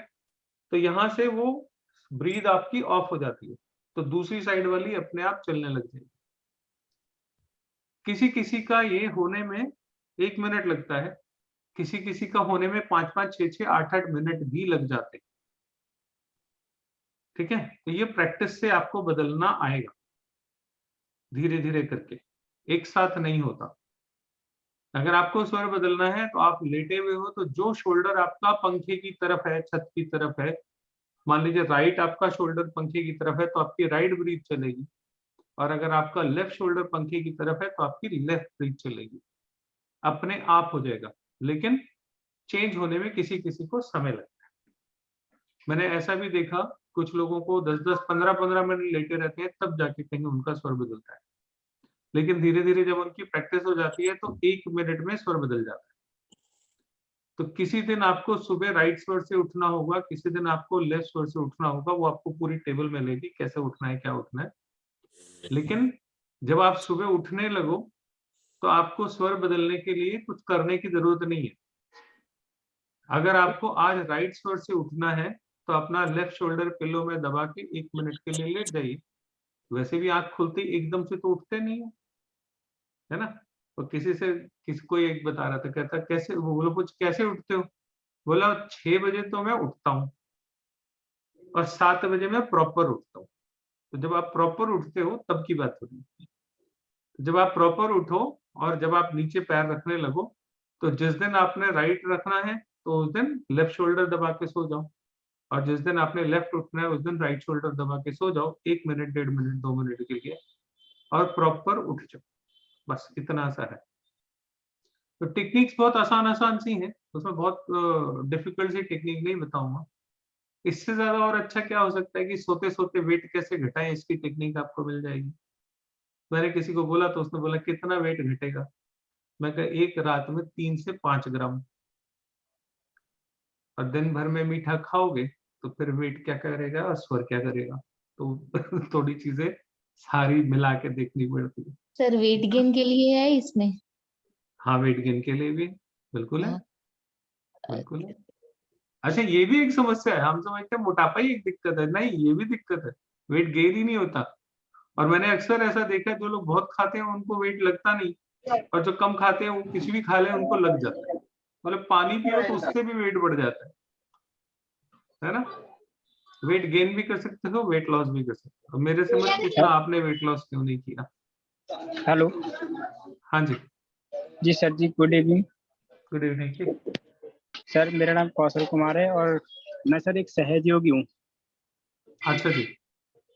तो यहां से वो ब्रीद आपकी ऑफ हो जाती है, तो दूसरी साइड वाली अपने आप चलने लग जाएगी। किसी किसी का ये होने में 1 मिनट लगता है, किसी किसी का होने में 5-5 6-6 8-8 मिनट भी लग जाते हैं। ठीक है, तो ये प्रैक्टिस से आपको बदलना आएगा, धीरे धीरे करके, एक साथ नहीं होता। अगर आपको स्वर बदलना है तो आप लेटे हुए हो तो जो शोल्डर आपका पंखे की तरफ है, छत की तरफ है, मान लीजिए राइट आपका शोल्डर पंखे की तरफ है तो आपकी राइट ब्रीथ चलेगी, और अगर आपका लेफ्ट शोल्डर पंखे की तरफ है तो आपकी लेफ्ट ब्रीथ चलेगी। अपने आप हो जाएगा, लेकिन चेंज होने में किसी किसी को समय लगता है। मैंने ऐसा भी देखा, कुछ लोगों को 10-10 15-15 मिनट लेटे रहते हैं तब जाके कहीं उनका स्वर बदलता है, लेकिन धीरे धीरे जब उनकी प्रैक्टिस हो जाती है तो 1 मिनट में स्वर बदल जाता है। तो किसी दिन आपको सुबह राइट स्वर से उठना होगा, किसी दिन आपको लेफ्ट स्वर से उठना होगा, वो आपको पूरी टेबल में लेगी कैसे उठना है, क्या उठना है। लेकिन जब आप सुबह उठने लगो तो आपको स्वर बदलने के लिए कुछ करने की जरूरत नहीं है। अगर आपको आज राइट स्वर से उठना है तो अपना लेफ्ट शोल्डर पिलो में दबा के 1 मिनट के लिए लेट जाइए। वैसे भी आंख खुलती एकदम से तो उठते नहीं है ना। तो किसी को एक बता रहा था, कहता कैसे, वो बोलो कुछ कैसे उठते हो, बोला 6 बजे तो मैं उठता हूँ और 7 बजे मैं प्रॉपर उठता हूँ। तो जब आप प्रॉपर उठते हो तब की बात हो रही है। जब आप प्रॉपर उठो और जब आप नीचे पैर रखने लगो तो जिस दिन आपने राइट रखना है तो उस दिन लेफ्ट शोल्डर दबा के सो जाओ, और जिस दिन आपने लेफ्ट उठना है उस दिन राइट शोल्डर दबा के सो जाओ 1 मिनट, 1.5 मिनट, 2 मिनट के लिए, और प्रॉपर उठ जाओ। बस इतना सा है। तो टेक्निक्स बहुत आसान सी हैं, उसमें बहुत डिफिकल्ट सी टेक्निक नहीं बताऊंगा। इससे ज्यादा और अच्छा क्या हो सकता है कि सोते सोते वेट कैसे घटाएं, इसकी टेक्निक आपको मिल जाएगी। मैंने किसी को बोला तो उसने बोला कितना वेट घटेगा, मैं कहा एक रात में 3 से 5 ग्राम, और दिन भर में मीठा खाओगे तो फिर वेट क्या करेगा और स्वर क्या करेगा। तो थोड़ी चीजें सारी मिला के देखनी पड़ती है। सर वेट गेन के लिए है इसमें? हाँ, वेट गेन के लिए भी बिल्कुल है, बिल्कुल है। अच्छा, ये भी एक समस्या है, हम समझते हैं मोटापा ही एक दिक्कत है, नहीं ये भी दिक्कत है, वेट गेन ही नहीं होता। और मैंने अक्सर ऐसा देखा है, जो लोग बहुत खाते हैं उनको वेट लगता नहीं, और जो कम खाते हैं वो कुछ भी खा ले उनको लग जाता है। मतलब पानी पियो तो उससे भी वेट बढ़ जाता है ना। वेट गेन भी कर सकते हो, वेट लॉस भी कर सकते हो। मेरे से मत पूछना आपने वेट लॉस क्यों नहीं किया। हेलो। हाँ जी। जी सर जी, गुड इवनिंग। गुड इवनिंग जी। सर मेरा नाम कौशल कुमार है और मैं सर एक सहयोगी हूँ। अच्छा जी।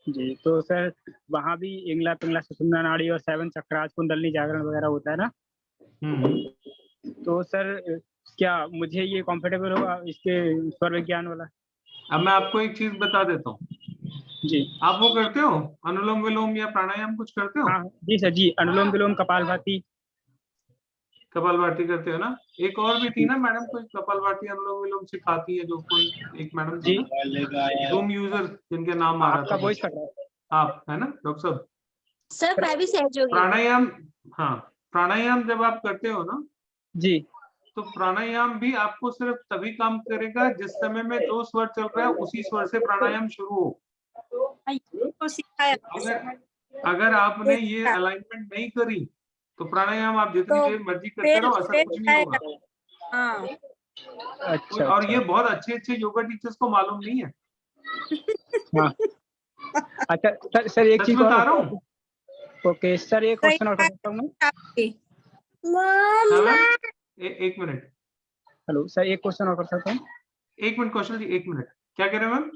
जी, तो सर वहाँ भी इंगला पिंगला सुषुम्ना नाड़ी और 7 चक्रास कुंडलनी जागरण वगैरह होता है ना। तो सर क्या मुझे ये कंफर्टेबल होगा इसके स्वर विज्ञान वाला? अब मैं आपको एक चीज बता देता हूँ जी। आप वो करते हो अनुलोम विलोम या प्राणायाम कुछ करते हो? हाँ जी सर जी, अनुलोम विलोम कपालभाति। कपालभाति करते हो ना। एक और भी थी ना मैडम, कोई कपालभाति अनुलोम विलोम सिखाती है, जो कोई एक मैडम थी जूम यूजर जिनके नाम आ रहा था। आपका वॉइस कट रहा है। आप है ना डॉक्टर साहब? सर मैं भी सहयोगी। प्राणायाम, हाँ प्राणायाम जब आप करते हो ना जी, तो प्राणायाम भी आपको सिर्फ तभी काम करेगा जिस समय में जो स्वर चल रहा है उसी स्वर से प्राणायाम शुरू हो। तो सिखाया अगर आपने ये अलाइनमेंट नहीं करी तो प्राणायाम आप जितनी देर मर्जी करते रहो, असर कुछ नहीं होगा। हाँ। अच्छा, और ये बहुत अच्छे योगा टीचर्स को मालूम नहीं है। हाँ। अच्छा सर एक चीज बता रहा हूँ। ओके सर, एक क्वेश्चन और कर सकता हूँ मैं? एक मिनट। हेलो सर, एक क्वेश्चन और कर सकता हूँ? एक मिनट कौशल जी, एक मिनट। क्या कह रहे हैं मैम?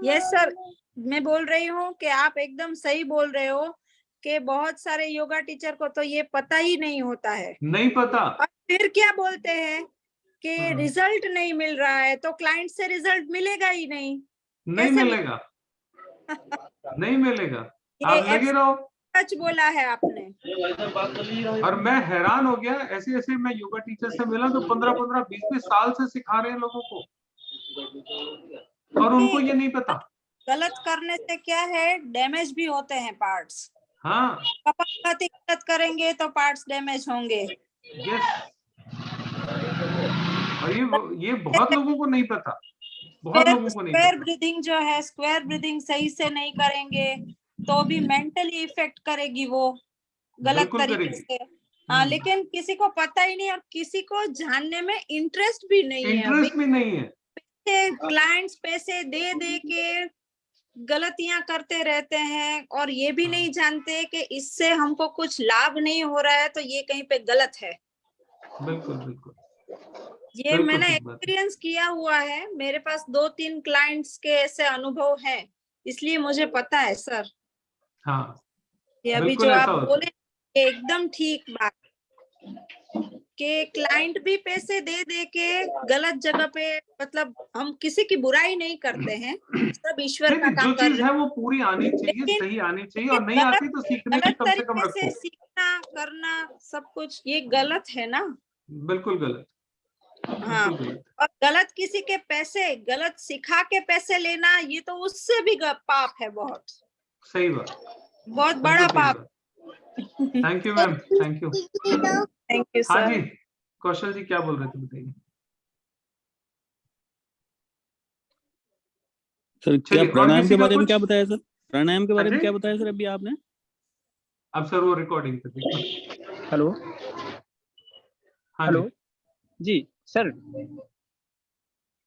यस सर, मैं बोल रही हूँ कि आप एकदम सही बोल रहे हो कि बहुत सारे योगा टीचर को तो ये पता ही नहीं होता है। नहीं पता। और फिर क्या बोलते हैं कि रिजल्ट नहीं मिल रहा है, तो क्लाइंट से रिजल्ट मिलेगा ही नहीं। नहीं मिलेगा। नहीं मिलेगा, आप लगे रहो। सच बोला है आपने। और मैं हैरान हो गया, ऐसे ऐसे मैं योगा टीचर से मिला तो 15-15, 20-20 साल से सिखा रहे हैं लोगों को, और उनको ये नहीं पता। गलत करने से क्या है, डैमेज भी होते हैं पार्ट्स। हाँ, कपालभाति गलत करेंगे तो पार्ट्स डैमेज होंगे। यस। और ये बहुत लोगों को नहीं पता, बहुत लोगों को नहीं पता। स्क्वायर ब्रीदिंग जो है, स्क्वायर ब्रीदिंग सही से नहीं करेंगे तो भी मेंटली इफेक्ट करेगी वो गलत तरीके से। हाँ, लेकिन किसी को पता ही नहीं और किसी को जानने में इंटरेस्ट भी नहीं है। इंटरेस्ट भी नहीं है। क्लाइंट्स पैसे दे दे के गलतियां करते रहते हैं और ये भी नहीं जानते कि इससे हमको कुछ लाभ नहीं हो रहा है, तो ये कहीं पे गलत है। बिल्कुल बिल्कुल। ये मैंने एक्सपीरियंस किया हुआ है, मेरे पास 2-3 क्लाइंट्स के ऐसे अनुभव हैं, इसलिए मुझे पता है सर। हाँ, ये अभी जो आप बोले एकदम ठीक बात कि क्लाइंट भी पैसे दे दे के गलत जगह पे, मतलब हम किसी की बुराई नहीं करते हैं, सब ईश्वर का काम कर रहे हैं। वो पूरी आनी चाहिए, सही आनी चाहिए, और नहीं आती तो सीखने की कम से कम रखो। सीखना करना सब कुछ ये गलत है ना। बिल्कुल गलत। हाँ, और गलत किसी के पैसे, गलत सिखा के पैसे लेना, ये तो उससे भी पाप है बहुत। सही बात, बहुत बड़ा पाप। Thank you ma'am, thank you. Thank you हाँ सर। जी, कौशल जी क्या बोल रहे थे बताइए। सर क्या प्राणायाम के बारे में क्या बताया सर? प्राणायाम के बारे में क्या बताया सर अभी आपने? अब सर वो रिकॉर्डिंग कर देखो। हेलो। हाँ हेलो जी सर।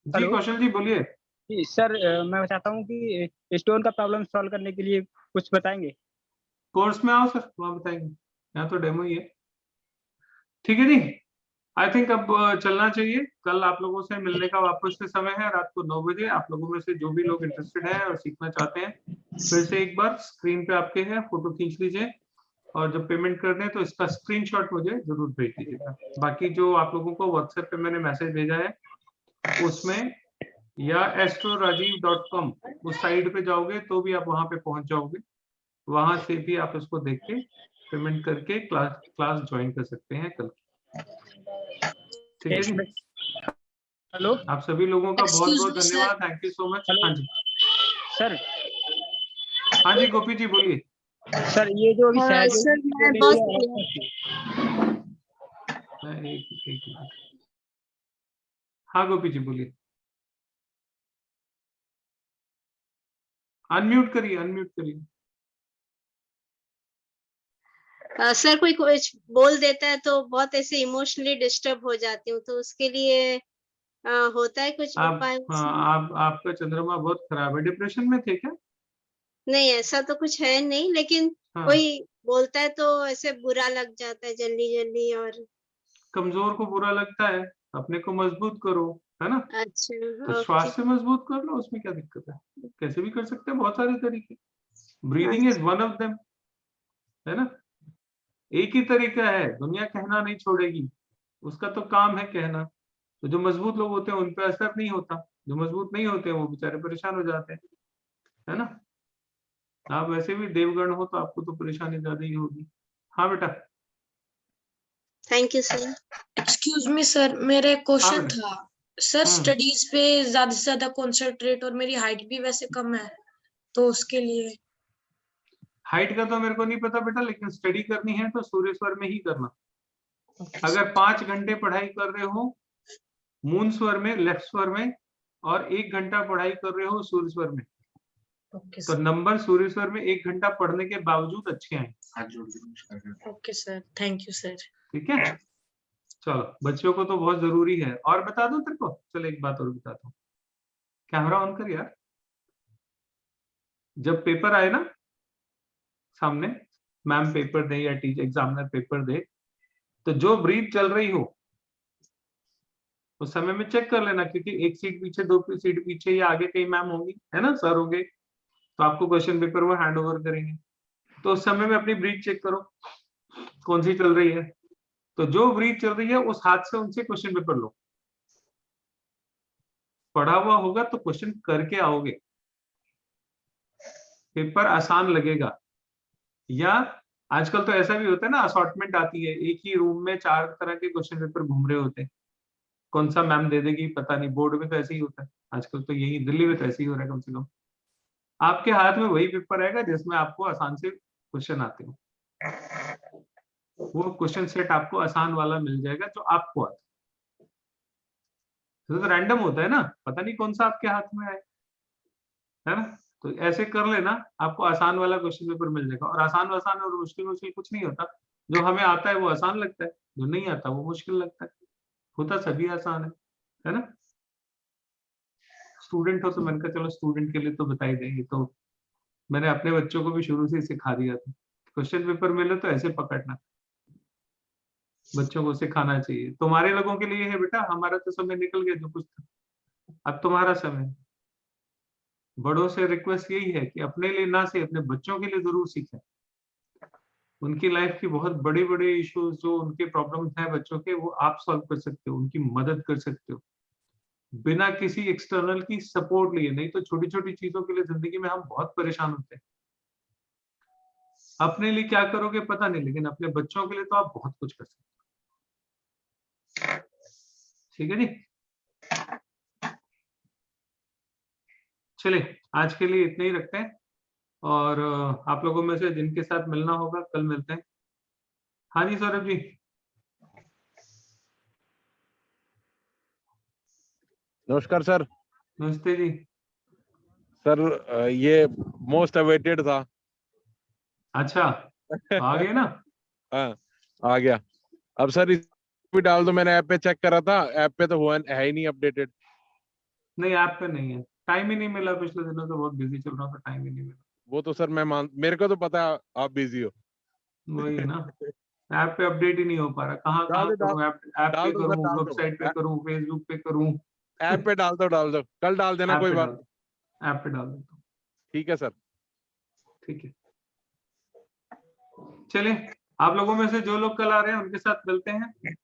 जी कौशल जी बोलिए। जी सर, मैं चाहता हूँ कि स्टोन का प्रॉब्लम सॉल्व करने के लिए कुछ बताएंगे। कोर्स में आओ सर, वहाँ बताएंगे, यहाँ तो डेमो ही है। ठीक है जी, आई थिंक अब चलना चाहिए। कल आप लोगों से मिलने का वापस से समय है, रात को 9 बजे। आप लोगों में से जो भी लोग इंटरेस्टेड है और सीखना चाहते हैं, फिर से एक बार स्क्रीन पे आपके है, फोटो खींच लीजिए, और जब पेमेंट करने तो इसका स्क्रीनशॉट मुझे जरूर भेज दीजिएगा। बाकी जो आप लोगों को व्हाट्सएप पे मैंने मैसेज भेजा है उसमें, या astrorajiv.com उस साइट पे जाओगे तो भी आप वहां पे पहुंच जाओगे, वहां से भी आप इसको देख के पेमेंट करके क्लास ज्वाइन कर सकते हैं कल। ठीक है जी, हेलो, आप सभी लोगों का बहुत Excuse बहुत me, sir. धन्यवाद, थैंक यू सो मच। हाँ जी, सर हाँ जी गोपी जी बोलिए। सर ये जो अभी सर सहयोग मैं बोली बहुत एक मिनट, हाँ गोपी जी बोलिए, अनम्यूट करिए, अनम्यूट करिए। सर कोई कुछ बोल देता है तो बहुत ऐसे इमोशनली डिस्टर्ब हो जाती हूँ, तो उसके लिए होता है कुछ उपाय? आपका चंद्रमा बहुत खराब है, डिप्रेशन में थे क्या? नहीं, ऐसा तो कुछ है नहीं, लेकिन हाँ। कोई बोलता है तो ऐसे बुरा लग जाता है जल्दी जल्दी। और कमजोर को बुरा लगता है, अपने को मजबूत करो, है ना? अच्छा, तो ओके। श्वास से मजबूत कर लो, उसमें क्या दिक्कत है? कैसे भी कर सकते हैं, बहुत सारे तरीके। Breathing is one of them, है ना? एक ही तरीका है, दुनिया कहना नहीं छोड़ेगी, उसका तो काम है कहना। तो जो मजबूत लोग होते हैं उन पे असर नहीं होता, जो मजबूत नहीं होते वो बेचारे परेशान हो जाते हैं, है ना? आप वैसे भी देवगण हो तो आपको तो परेशानी ज्यादा ही होगी। हाँ बेटा। Thank you sir. Excuse me sir, मेरा एक क्वेश्चन बेटा। था सर। स्टडीज पे ज्यादा से ज्यादा कॉन्सेंट्रेट, और मेरी हाइट भी वैसे कम है, तो उसके लिए। हाइट का तो मेरे को नहीं पता बेटा, लेकिन स्टडी करनी है तो सूर्य स्वर में ही करना। अगर 5 घंटे पढ़ाई कर रहे हो मून स्वर में, लेफ्ट स्वर में, और 1 घंटा पढ़ाई कर रहे हो सूर्य स्वर में, तो नंबर सूर्य स्वर में 1 घंटा पढ़ने के बावजूद अच्छे आए। Okay sir, thank you sir. ठीक है, चलो बच्चों को तो बहुत जरूरी है। और बता दूं तेरे को, चल एक बात और बताता हूँ, कैमरा ऑन कर यार। जब पेपर आए ना सामने, मैम पेपर दे या टीचर एग्जामिनर पेपर दे, तो जो ब्रीथ चल रही हो उस समय में चेक कर लेना, क्योंकि एक सीट पीछे, 2 सीट पीछे या आगे कई मैम होंगी, है ना, सर होंगे, तो आपको क्वेश्चन पेपर वो हैंड ओवर करेंगे, तो उस समय में अपनी ब्रीथ चेक करो कौन सी चल रही है। तो जो ब्रीथ चल रही है उस हाथ से उनसे क्वेश्चन पेपर लो, पढ़ा हुआ होगा तो क्वेश्चन करके आओगे, पेपर आसान लगेगा। या आजकल तो ऐसा भी होता है ना, असॉर्टमेंट आती है, एक ही रूम में 4 तरह के क्वेश्चन पेपर घूम रहे होते हैं, कौन सा मैम दे देगी पता नहीं। बोर्ड में तो ऐसे ही होता है आजकल, तो यही दिल्ली में तो ऐसे ही हो रहा है। कम से कम आपके हाथ में वही पेपर आएगा जिसमें आपको आसान से क्वेश्चन आते हो, वो क्वेश्चन सेट आपको आसान वाला मिल जाएगा जो आपको आता है। तो रैंडम होता है ना, पता नहीं कौन सा आपके हाथ में आए, है ना? तो ऐसे कर लेना, आपको आसान वाला क्वेश्चन पेपर मिल जाएगा। और आसान और मुश्किल कुछ नहीं होता, जो हमें आता है वो आसान लगता है, जो नहीं आता वो मुश्किल लगता है, होता सभी आसान है ना? स्टूडेंट हो तो मैंने कहा चलो स्टूडेंट के लिए तो बताई देंगे, तो मैंने अपने बच्चों को भी शुरू से सिखा दिया था, क्वेश्चन पेपर मिले तो ऐसे पकड़ना, बच्चों को सिखाना चाहिए। तुम्हारे लोगों के लिए है बेटा, हमारा तो समय निकल गया जो कुछ था, अब तुम्हारा समय। बड़ों से रिक्वेस्ट यही है कि अपने लिए ना से अपने बच्चों के लिए जरूर सीखें। उनकी लाइफ की बहुत बड़े बड़े इश्यूज, जो उनके प्रॉब्लम्स हैं बच्चों के, वो आप सॉल्व कर सकते हो, उनकी मदद कर सकते हो बिना किसी एक्सटर्नल की सपोर्ट लिए। नहीं तो छोटी छोटी चीजों के लिए जिंदगी में हम बहुत परेशान होते हैं। अपने लिए क्या करोगे पता नहीं, लेकिन अपने बच्चों के लिए तो आप बहुत कुछ कर सकते हो। ठीक है जी, चलिए आज के लिए इतने ही रखते हैं, और आप लोगों में से जिनके साथ मिलना होगा कल मिलते हैं। हाँ जी सौरभ जी। नमस्कार सर। नमस्ते जी। सर ये मोस्ट अवेटेड था। अच्छा, आ गया ना? हाँ आ गया। अब सर इस भी डाल दो, मैंने ऐप पे चेक करा था, ऐप पे तो हुआ है ही नहीं अपडेटेड। नहीं, ऐप पे नहीं है, टाइम ही नहीं मिला, पिछले दिनों तो बहुत बिजी चल रहा था, टाइम ही नहीं मिला। वो तो सर मेरे को तो पता है आप बिजी हो। वही है ना, ऐप पे अपडेट ही नहीं हो पा रहा। कहाँ करूँ? ऐप पे डाल दो सर, करूँ, डाल दो। वेबसाइट पे करूँ, फेसबुक पे करूँ? ऐप पे डाल दो, कल डाल देना, ऐप कोई पे बात डाल नहीं। ऐप पे डाल देता हूँ। ठीक है सर। ठीक है, चलिए आप लोगों में से जो लोग कल आ रहे हैं उनके साथ मिलते हैं,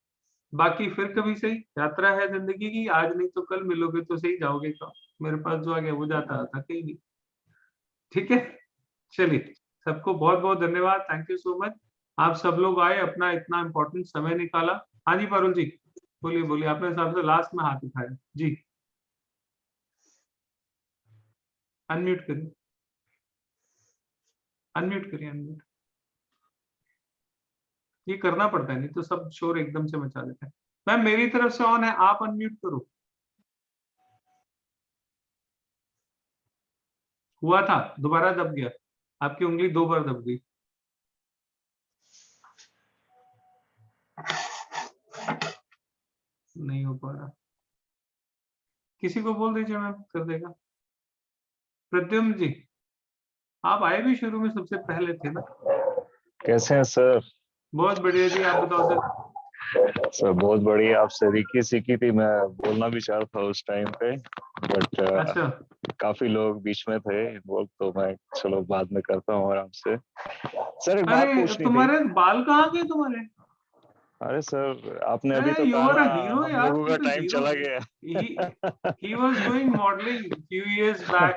बाकी फिर कभी सही। यात्रा है जिंदगी की, आज नहीं तो कल मिलोगे तो सही, जाओगे कब? मेरे पास जो आ गया वो जाता था कहीं नहीं। ठीक है, चलिए सबको बहुत बहुत धन्यवाद, थैंक यू सो मच। आप सब लोग आए, अपना इतना इम्पोर्टेंट समय निकाला। हाँ जी पारुल जी, बोलिए बोलिए, आपने हिसाब से लास्ट में हाथ उठाया जी। अनम्यूट करिए, अनम्यूट करिए, अनम्यूट। ये करना पड़ता है, नहीं तो सब शोर एकदम से मचा देते हैं। मैम मेरी तरफ से ऑन है, आप अनम्यूट करो। हुआ था, दोबारा दब गया, आपकी उंगली 2 बार दब गई। नहीं हो पा रहा, किसी को बोल दीजिए, मैं कर देगा। प्रद्युम्न जी, आप आए भी शुरू में सबसे पहले थे ना? कैसे हैं सर? बहुत बढ़िया जी, आप बताओ सर। सर बहुत बढ़िया, आपसे रिकी सीखी थी, मैं बोलना भी चाह रहा था उस टाइम पे, बट अच्छा, काफी लोग बीच में थे इन्वॉल्व, तो मैं चलो बाद में करता हूँ आराम से। सर एक बात अरे पूछनी थी। तुम्हारे बाल कहाँ गए तुम्हारे? अरे सर आपने अभी तो यू कहा आर ना, अ हीरो हम यार, लोगों तू का तो टाइम हीरो। चला गया। He was doing modeling few years back.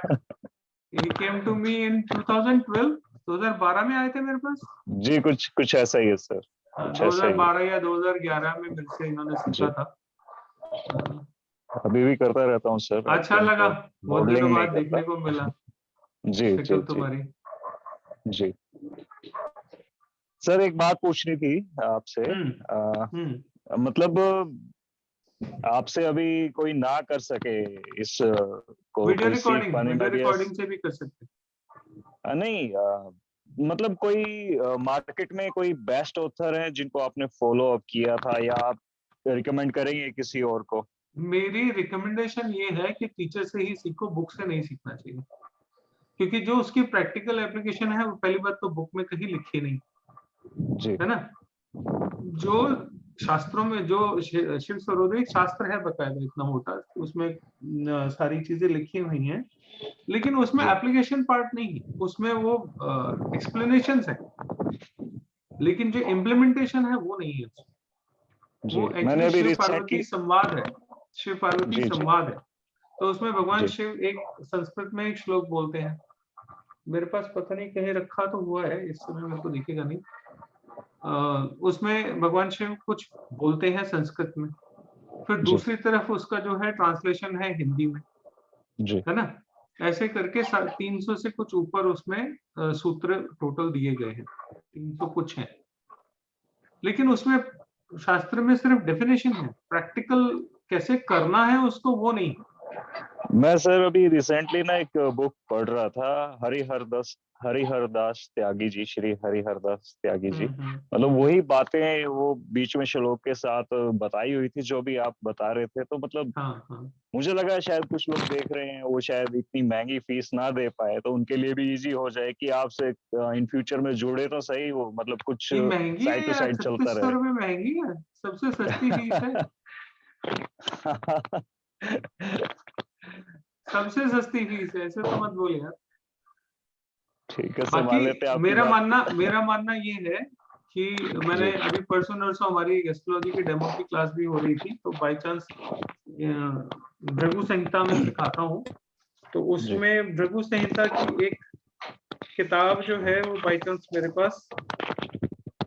He came to me in 2012. 2012 में आए थे मेरे पास। जी कुछ ऐसा ही है सर, कुछ ऐसा ही है। 2012 या 2011 में मेरे से इन्होंने सीखा था। अभी भी करता रहता हूँ सर। अच्छा लगा, बहुत दिनों बाद देखने को मिला जी शक्ल तुम्हारी। जी सर एक बात पूछनी थी आपसे। मतलब आपसे अभी कोई ना कर सके इस को वीडियो कोई सीख पाने में रिकॉर्डिंग से भी कर सकते हैं। नहीं मतलब कोई मार्केट में कोई बेस्ट ऑथर है जिनको आपने फॉलो अप किया था, या आप रिकमेंड करेंगे किसी और को? मेरी रिकमेंडेशन ये है कि टीचर से ही सीखो, बुक से नहीं सीखना चाहिए, क्योंकि जो उसकी प्रैक्टिकल एप्लीकेशन है वो पहली बात तो बुक में कहीं लिखी नहीं जी है ना। जो शास्त्रों में जो शिव स्वरोधिक शास्त्र है बकायदा इतना मोटा, उसमें सारी चीजें लिखी हुई हैं, लेकिन उसमें एप्लीकेशन पार्ट नहीं है, उसमें वो एक्सप्लेनेशंस है, लेकिन जो इम्प्लीमेंटेशन है वो नहीं है। वो एक्चुअली शिव पार्वती संवाद है, शिव पार्वती संवाद है। तो उसमें भगवान शिव एक संस्कृत में एक श्लोक बोलते हैं, मेरे पास पता नहीं कहीं रखा तो हुआ है, इस समय मेरे को दिखेगा नहीं। उसमें भगवान शिव कुछ बोलते हैं संस्कृत में, फिर दूसरी तरफ उसका जो है ट्रांसलेशन है हिंदी में, है ना। ऐसे करके 300 से कुछ ऊपर उसमें सूत्र टोटल दिए गए हैं, 300 कुछ हैं, लेकिन उसमें शास्त्र में सिर्फ डेफिनेशन है, प्रैक्टिकल कैसे करना है उसको वो नहीं। मैं सर अभी रिसेंटली ना एक बुक पढ़ रहा था, हरिहरदास त्यागी जी, श्री हरिहरदास त्यागी जी, मतलब वही बातें वो बीच में श्लोक के साथ बताई हुई थी जो भी आप बता रहे थे। तो मतलब मुझे लगा शायद कुछ लोग देख रहे हैं, वो शायद इतनी महंगी फीस ना दे पाए, तो उनके लिए भी इजी हो जाए कि आपसे इन फ्यूचर में जुड़े तो सही, वो मतलब कुछ साइड टू साइड चलता रहे। महंगी है, सबसे सस्ती फीस है। सबसे सस्ती फीस है, ऐसे तो मत बोल यार। ठीक है सर, मान लेते हैं मेरा मानना ये है कि मैंने अभी परसों नरसों हमारी एस्ट्रोलॉजी की डेमो की क्लास भी हो रही थी, तो बाय चांस भृगु संहिता में सिखाता हूँ, तो उसमें भृगु संहिता की एक किताब जो है वो बाय चांस मेरे पास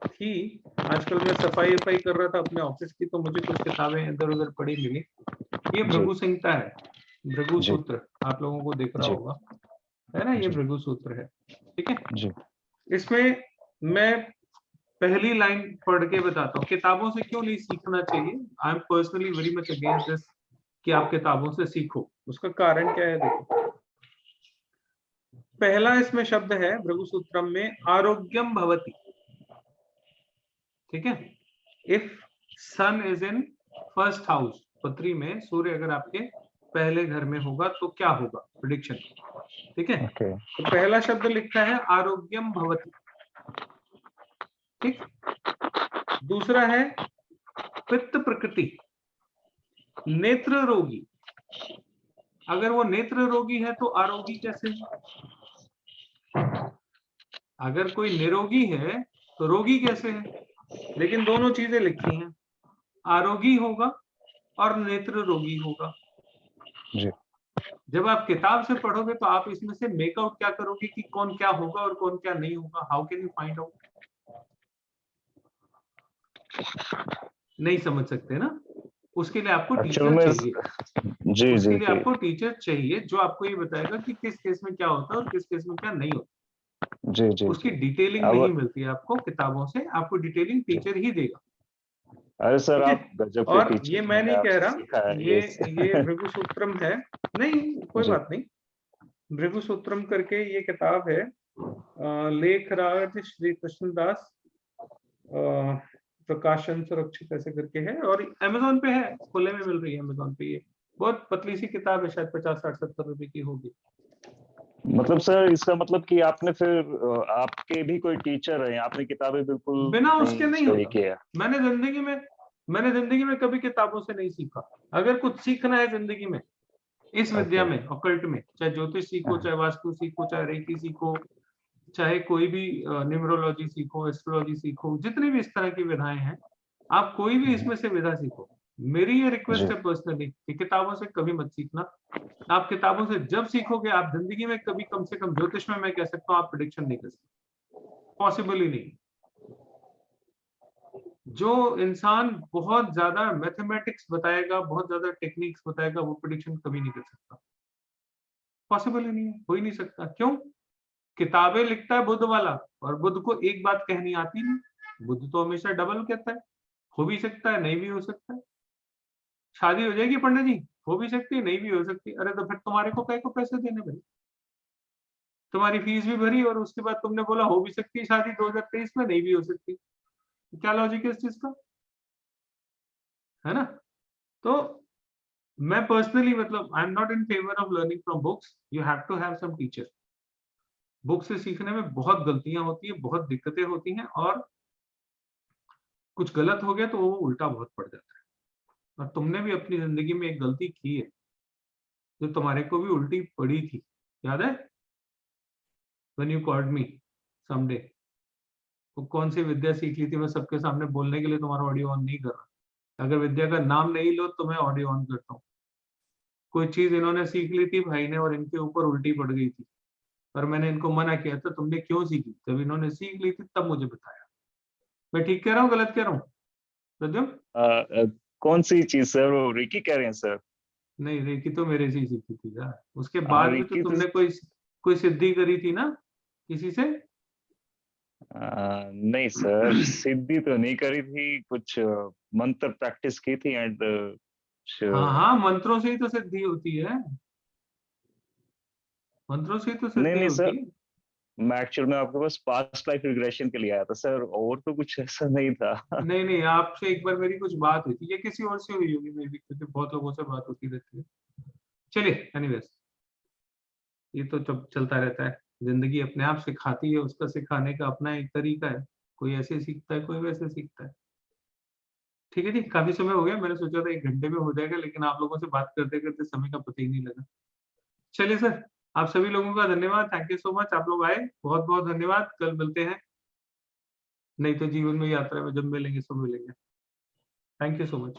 थी। आजकल मैं सफाई कर रहा था अपने ऑफिस की, तो मुझे कुछ किताबें इधर उधर पड़ी मिली। ये भृगु संहिता है, भृगु सूत्र आप लोगों को दिख रहा होगा, है ना, ये भृगु सूत्र है, ठीक है। इसमें मैं पहली लाइन पढ़ के बताता हूँ, किताबों से क्यों नहीं सीखना चाहिए। I am personally very much against this कि आप किताबों से सीखो। उसका कारण क्या है, देखो, पहला इसमें शब्द है भृगु सूत्रम में, आरोग्यम भवति, ठीक है। If sun is in first house, पत्री में सूर्य अगर आपके पहले घर में होगा तो क्या होगा, प्रेडिक्शन, ठीक है। तो पहला शब्द लिखता है आरोग्यम भवति, ठीक। दूसरा है पित्त प्रकृति, नेत्र रोगी। अगर वो नेत्र रोगी है तो आरोगी कैसे है? अगर कोई निरोगी है तो रोगी कैसे है? लेकिन दोनों चीजें लिखी हैं, आरोगी होगा और नेत्र रोगी होगा। जी। जब आप किताब से पढ़ोगे तो आप इसमें से मेकआउट क्या करोगे कि कौन क्या होगा और कौन क्या नहीं होगा? How can you find out? नहीं समझ सकते ना, उसके लिए आपको टीचर चाहिए। जी उसके जी लिए आपको टीचर चाहिए जो आपको ये बताएगा कि किस केस में क्या होता है और किस केस में क्या नहीं होता। जी जी उसकी डिटेलिंग नहीं मिलती है आपको किताबों से, आपको डिटेलिंग टीचर ही देगा। अरे सर आप गजब के और टीचर ये मैं नहीं कह रहा, ये ये भृगु सूत्रम है, नहीं कोई बात नहीं। भृगु सूत्रम करके ये किताब है, लेखराज श्री कृष्णदास प्रकाशन सुरक्षित ऐसे करके है, और अमेज़न पे है, खुले में मिल रही है अमेज़न पे। ये बहुत पतली सी किताब है, शायद 50-60-70 रुपए की होगी। मतलब सर इसका मतलब कि आपने फिर आपके भी कोई टीचर है, आपने किताबें बिल्कुल बिना उसके नहीं स्टडी होता। किया? मैंने जिंदगी में कभी किताबों से नहीं सीखा। अगर कुछ सीखना है जिंदगी में, इस विद्या में, ऑकल्ट में, चाहे ज्योतिष सीखो, चाहे वास्तु सीखो, चाहे रेकी सीखो, चाहे कोई भी न्यूमरोलॉजी सीखो, एस्ट्रोलॉजी सीखो, जितनी भी इस तरह की विधाएं हैं, आप कोई भी इसमें से विधा सीखो। मेरी ये रिक्वेस्ट है पर्सनली कि किताबों से कभी मत सीखना। आप किताबों से जब सीखोगे, आप जिंदगी में कभी, कम से कम ज्योतिष में मैं कह सकता हूँ, आप प्रेडिक्शन नहीं कर सकते, पॉसिबल ही नहीं। जो इंसान बहुत ज्यादा मैथमेटिक्स बताएगा, बहुत ज्यादा टेक्निक्स बताएगा, वो प्रेडिक्शन कभी नहीं कर सकता, पॉसिबल ही नहीं है, हो ही नहीं सकता। क्यों? किताबें लिखता है बुद्ध वाला, और बुद्ध को एक बात कहनी आती नहीं। बुद्ध तो हमेशा डबल कहता है, हो भी सकता है, नहीं भी हो सकता है। शादी हो जाएगी पंडित जी, हो भी सकती है, नहीं भी हो सकती। अरे तो फिर तुम्हारे को कई को पैसे देने भाई, तुम्हारी फीस भी भरी और उसके बाद तुमने बोला हो भी सकती है शादी 2023 में, नहीं भी हो सकती। क्या लॉजिक है इस चीज का, है ना? तो मैं पर्सनली, मतलब I am not in favour of learning from books, you have to have some teacher. Book से सीखने में बहुत गलतियां होती है, बहुत दिक्कतें होती हैं, और कुछ गलत हो गया तो वो उल्टा बहुत पड़ जाता है। और तुमने भी अपनी जिंदगी में एक गलती की है जो तुम्हारे को भी उल्टी पड़ी थी, याद है? When you called me someday, वो कौन सी विद्या सीख ली थी? मैं सबके सामने बोलने के लिए तुम्हारा ऑडियो ऑन नहीं कर रहा। अगर विद्या का नाम नहीं लो तो मैं ऑडियो ऑन करता हूँ। कोई चीज इन्होंने सीख ली थी भाई ने, और इनके ऊपर उल्टी पड़ गई थी, और मैंने इनको मना किया था, तुमने क्यों सीखी? जब इन्होंने सीख ली थी तब मुझे बताया। मैं ठीक कह रहा हूँ, गलत कह रहा हूँ प्रद्युम्न? कौन सी चीज सर? वो रेकी कह रहे हैं सर? नहीं, रेकी तो मेरे से ही सीखी थी यार। उसके बाद भी तो तुमने कोई सिद्धि करी थी ना किसी से? नहीं सर, सिद्धि तो नहीं करी थी, कुछ मंत्र प्रैक्टिस की थी एंड हाँ, मंत्रों से ही तो सिद्धि होती है, मंत्रों से ही तो सिद्धि नहीं होती सर, है। मैं एक्चुअली में आपके पास पास्ट लाइफ रिग्रेशन के लिए आया था सर, और तो कुछ ऐसा नहीं था। नहीं, आपसे एक बार मेरी कुछ बात हुई थी, ये किसी और से हुई होगी मे बी, क्योंकि बहुत लोगों से बात होती रहती है। चलिए, एनीवेज, ये तो जब चलता रहता है, जिंदगी अपने आप सिखाती है, उसका सिखाने का अपना एक तरीका है। कोई ऐसे सीखता है, कोई वैसे सीखता है। ठीक है जी, काफी समय हो गया, मैंने सोचा था 1 घंटे में हो जाएगा, लेकिन आप लोगों से बात करते करते समय का पता ही नहीं लगा। चलिए सर, आप सभी लोगों का धन्यवाद, थैंक यू सो मच, आप लोग आए, बहुत बहुत धन्यवाद। कल मिलते हैं, नहीं तो जीवन में यात्रा में जब मिलेंगे सब मिलेंगे। Thank you so much.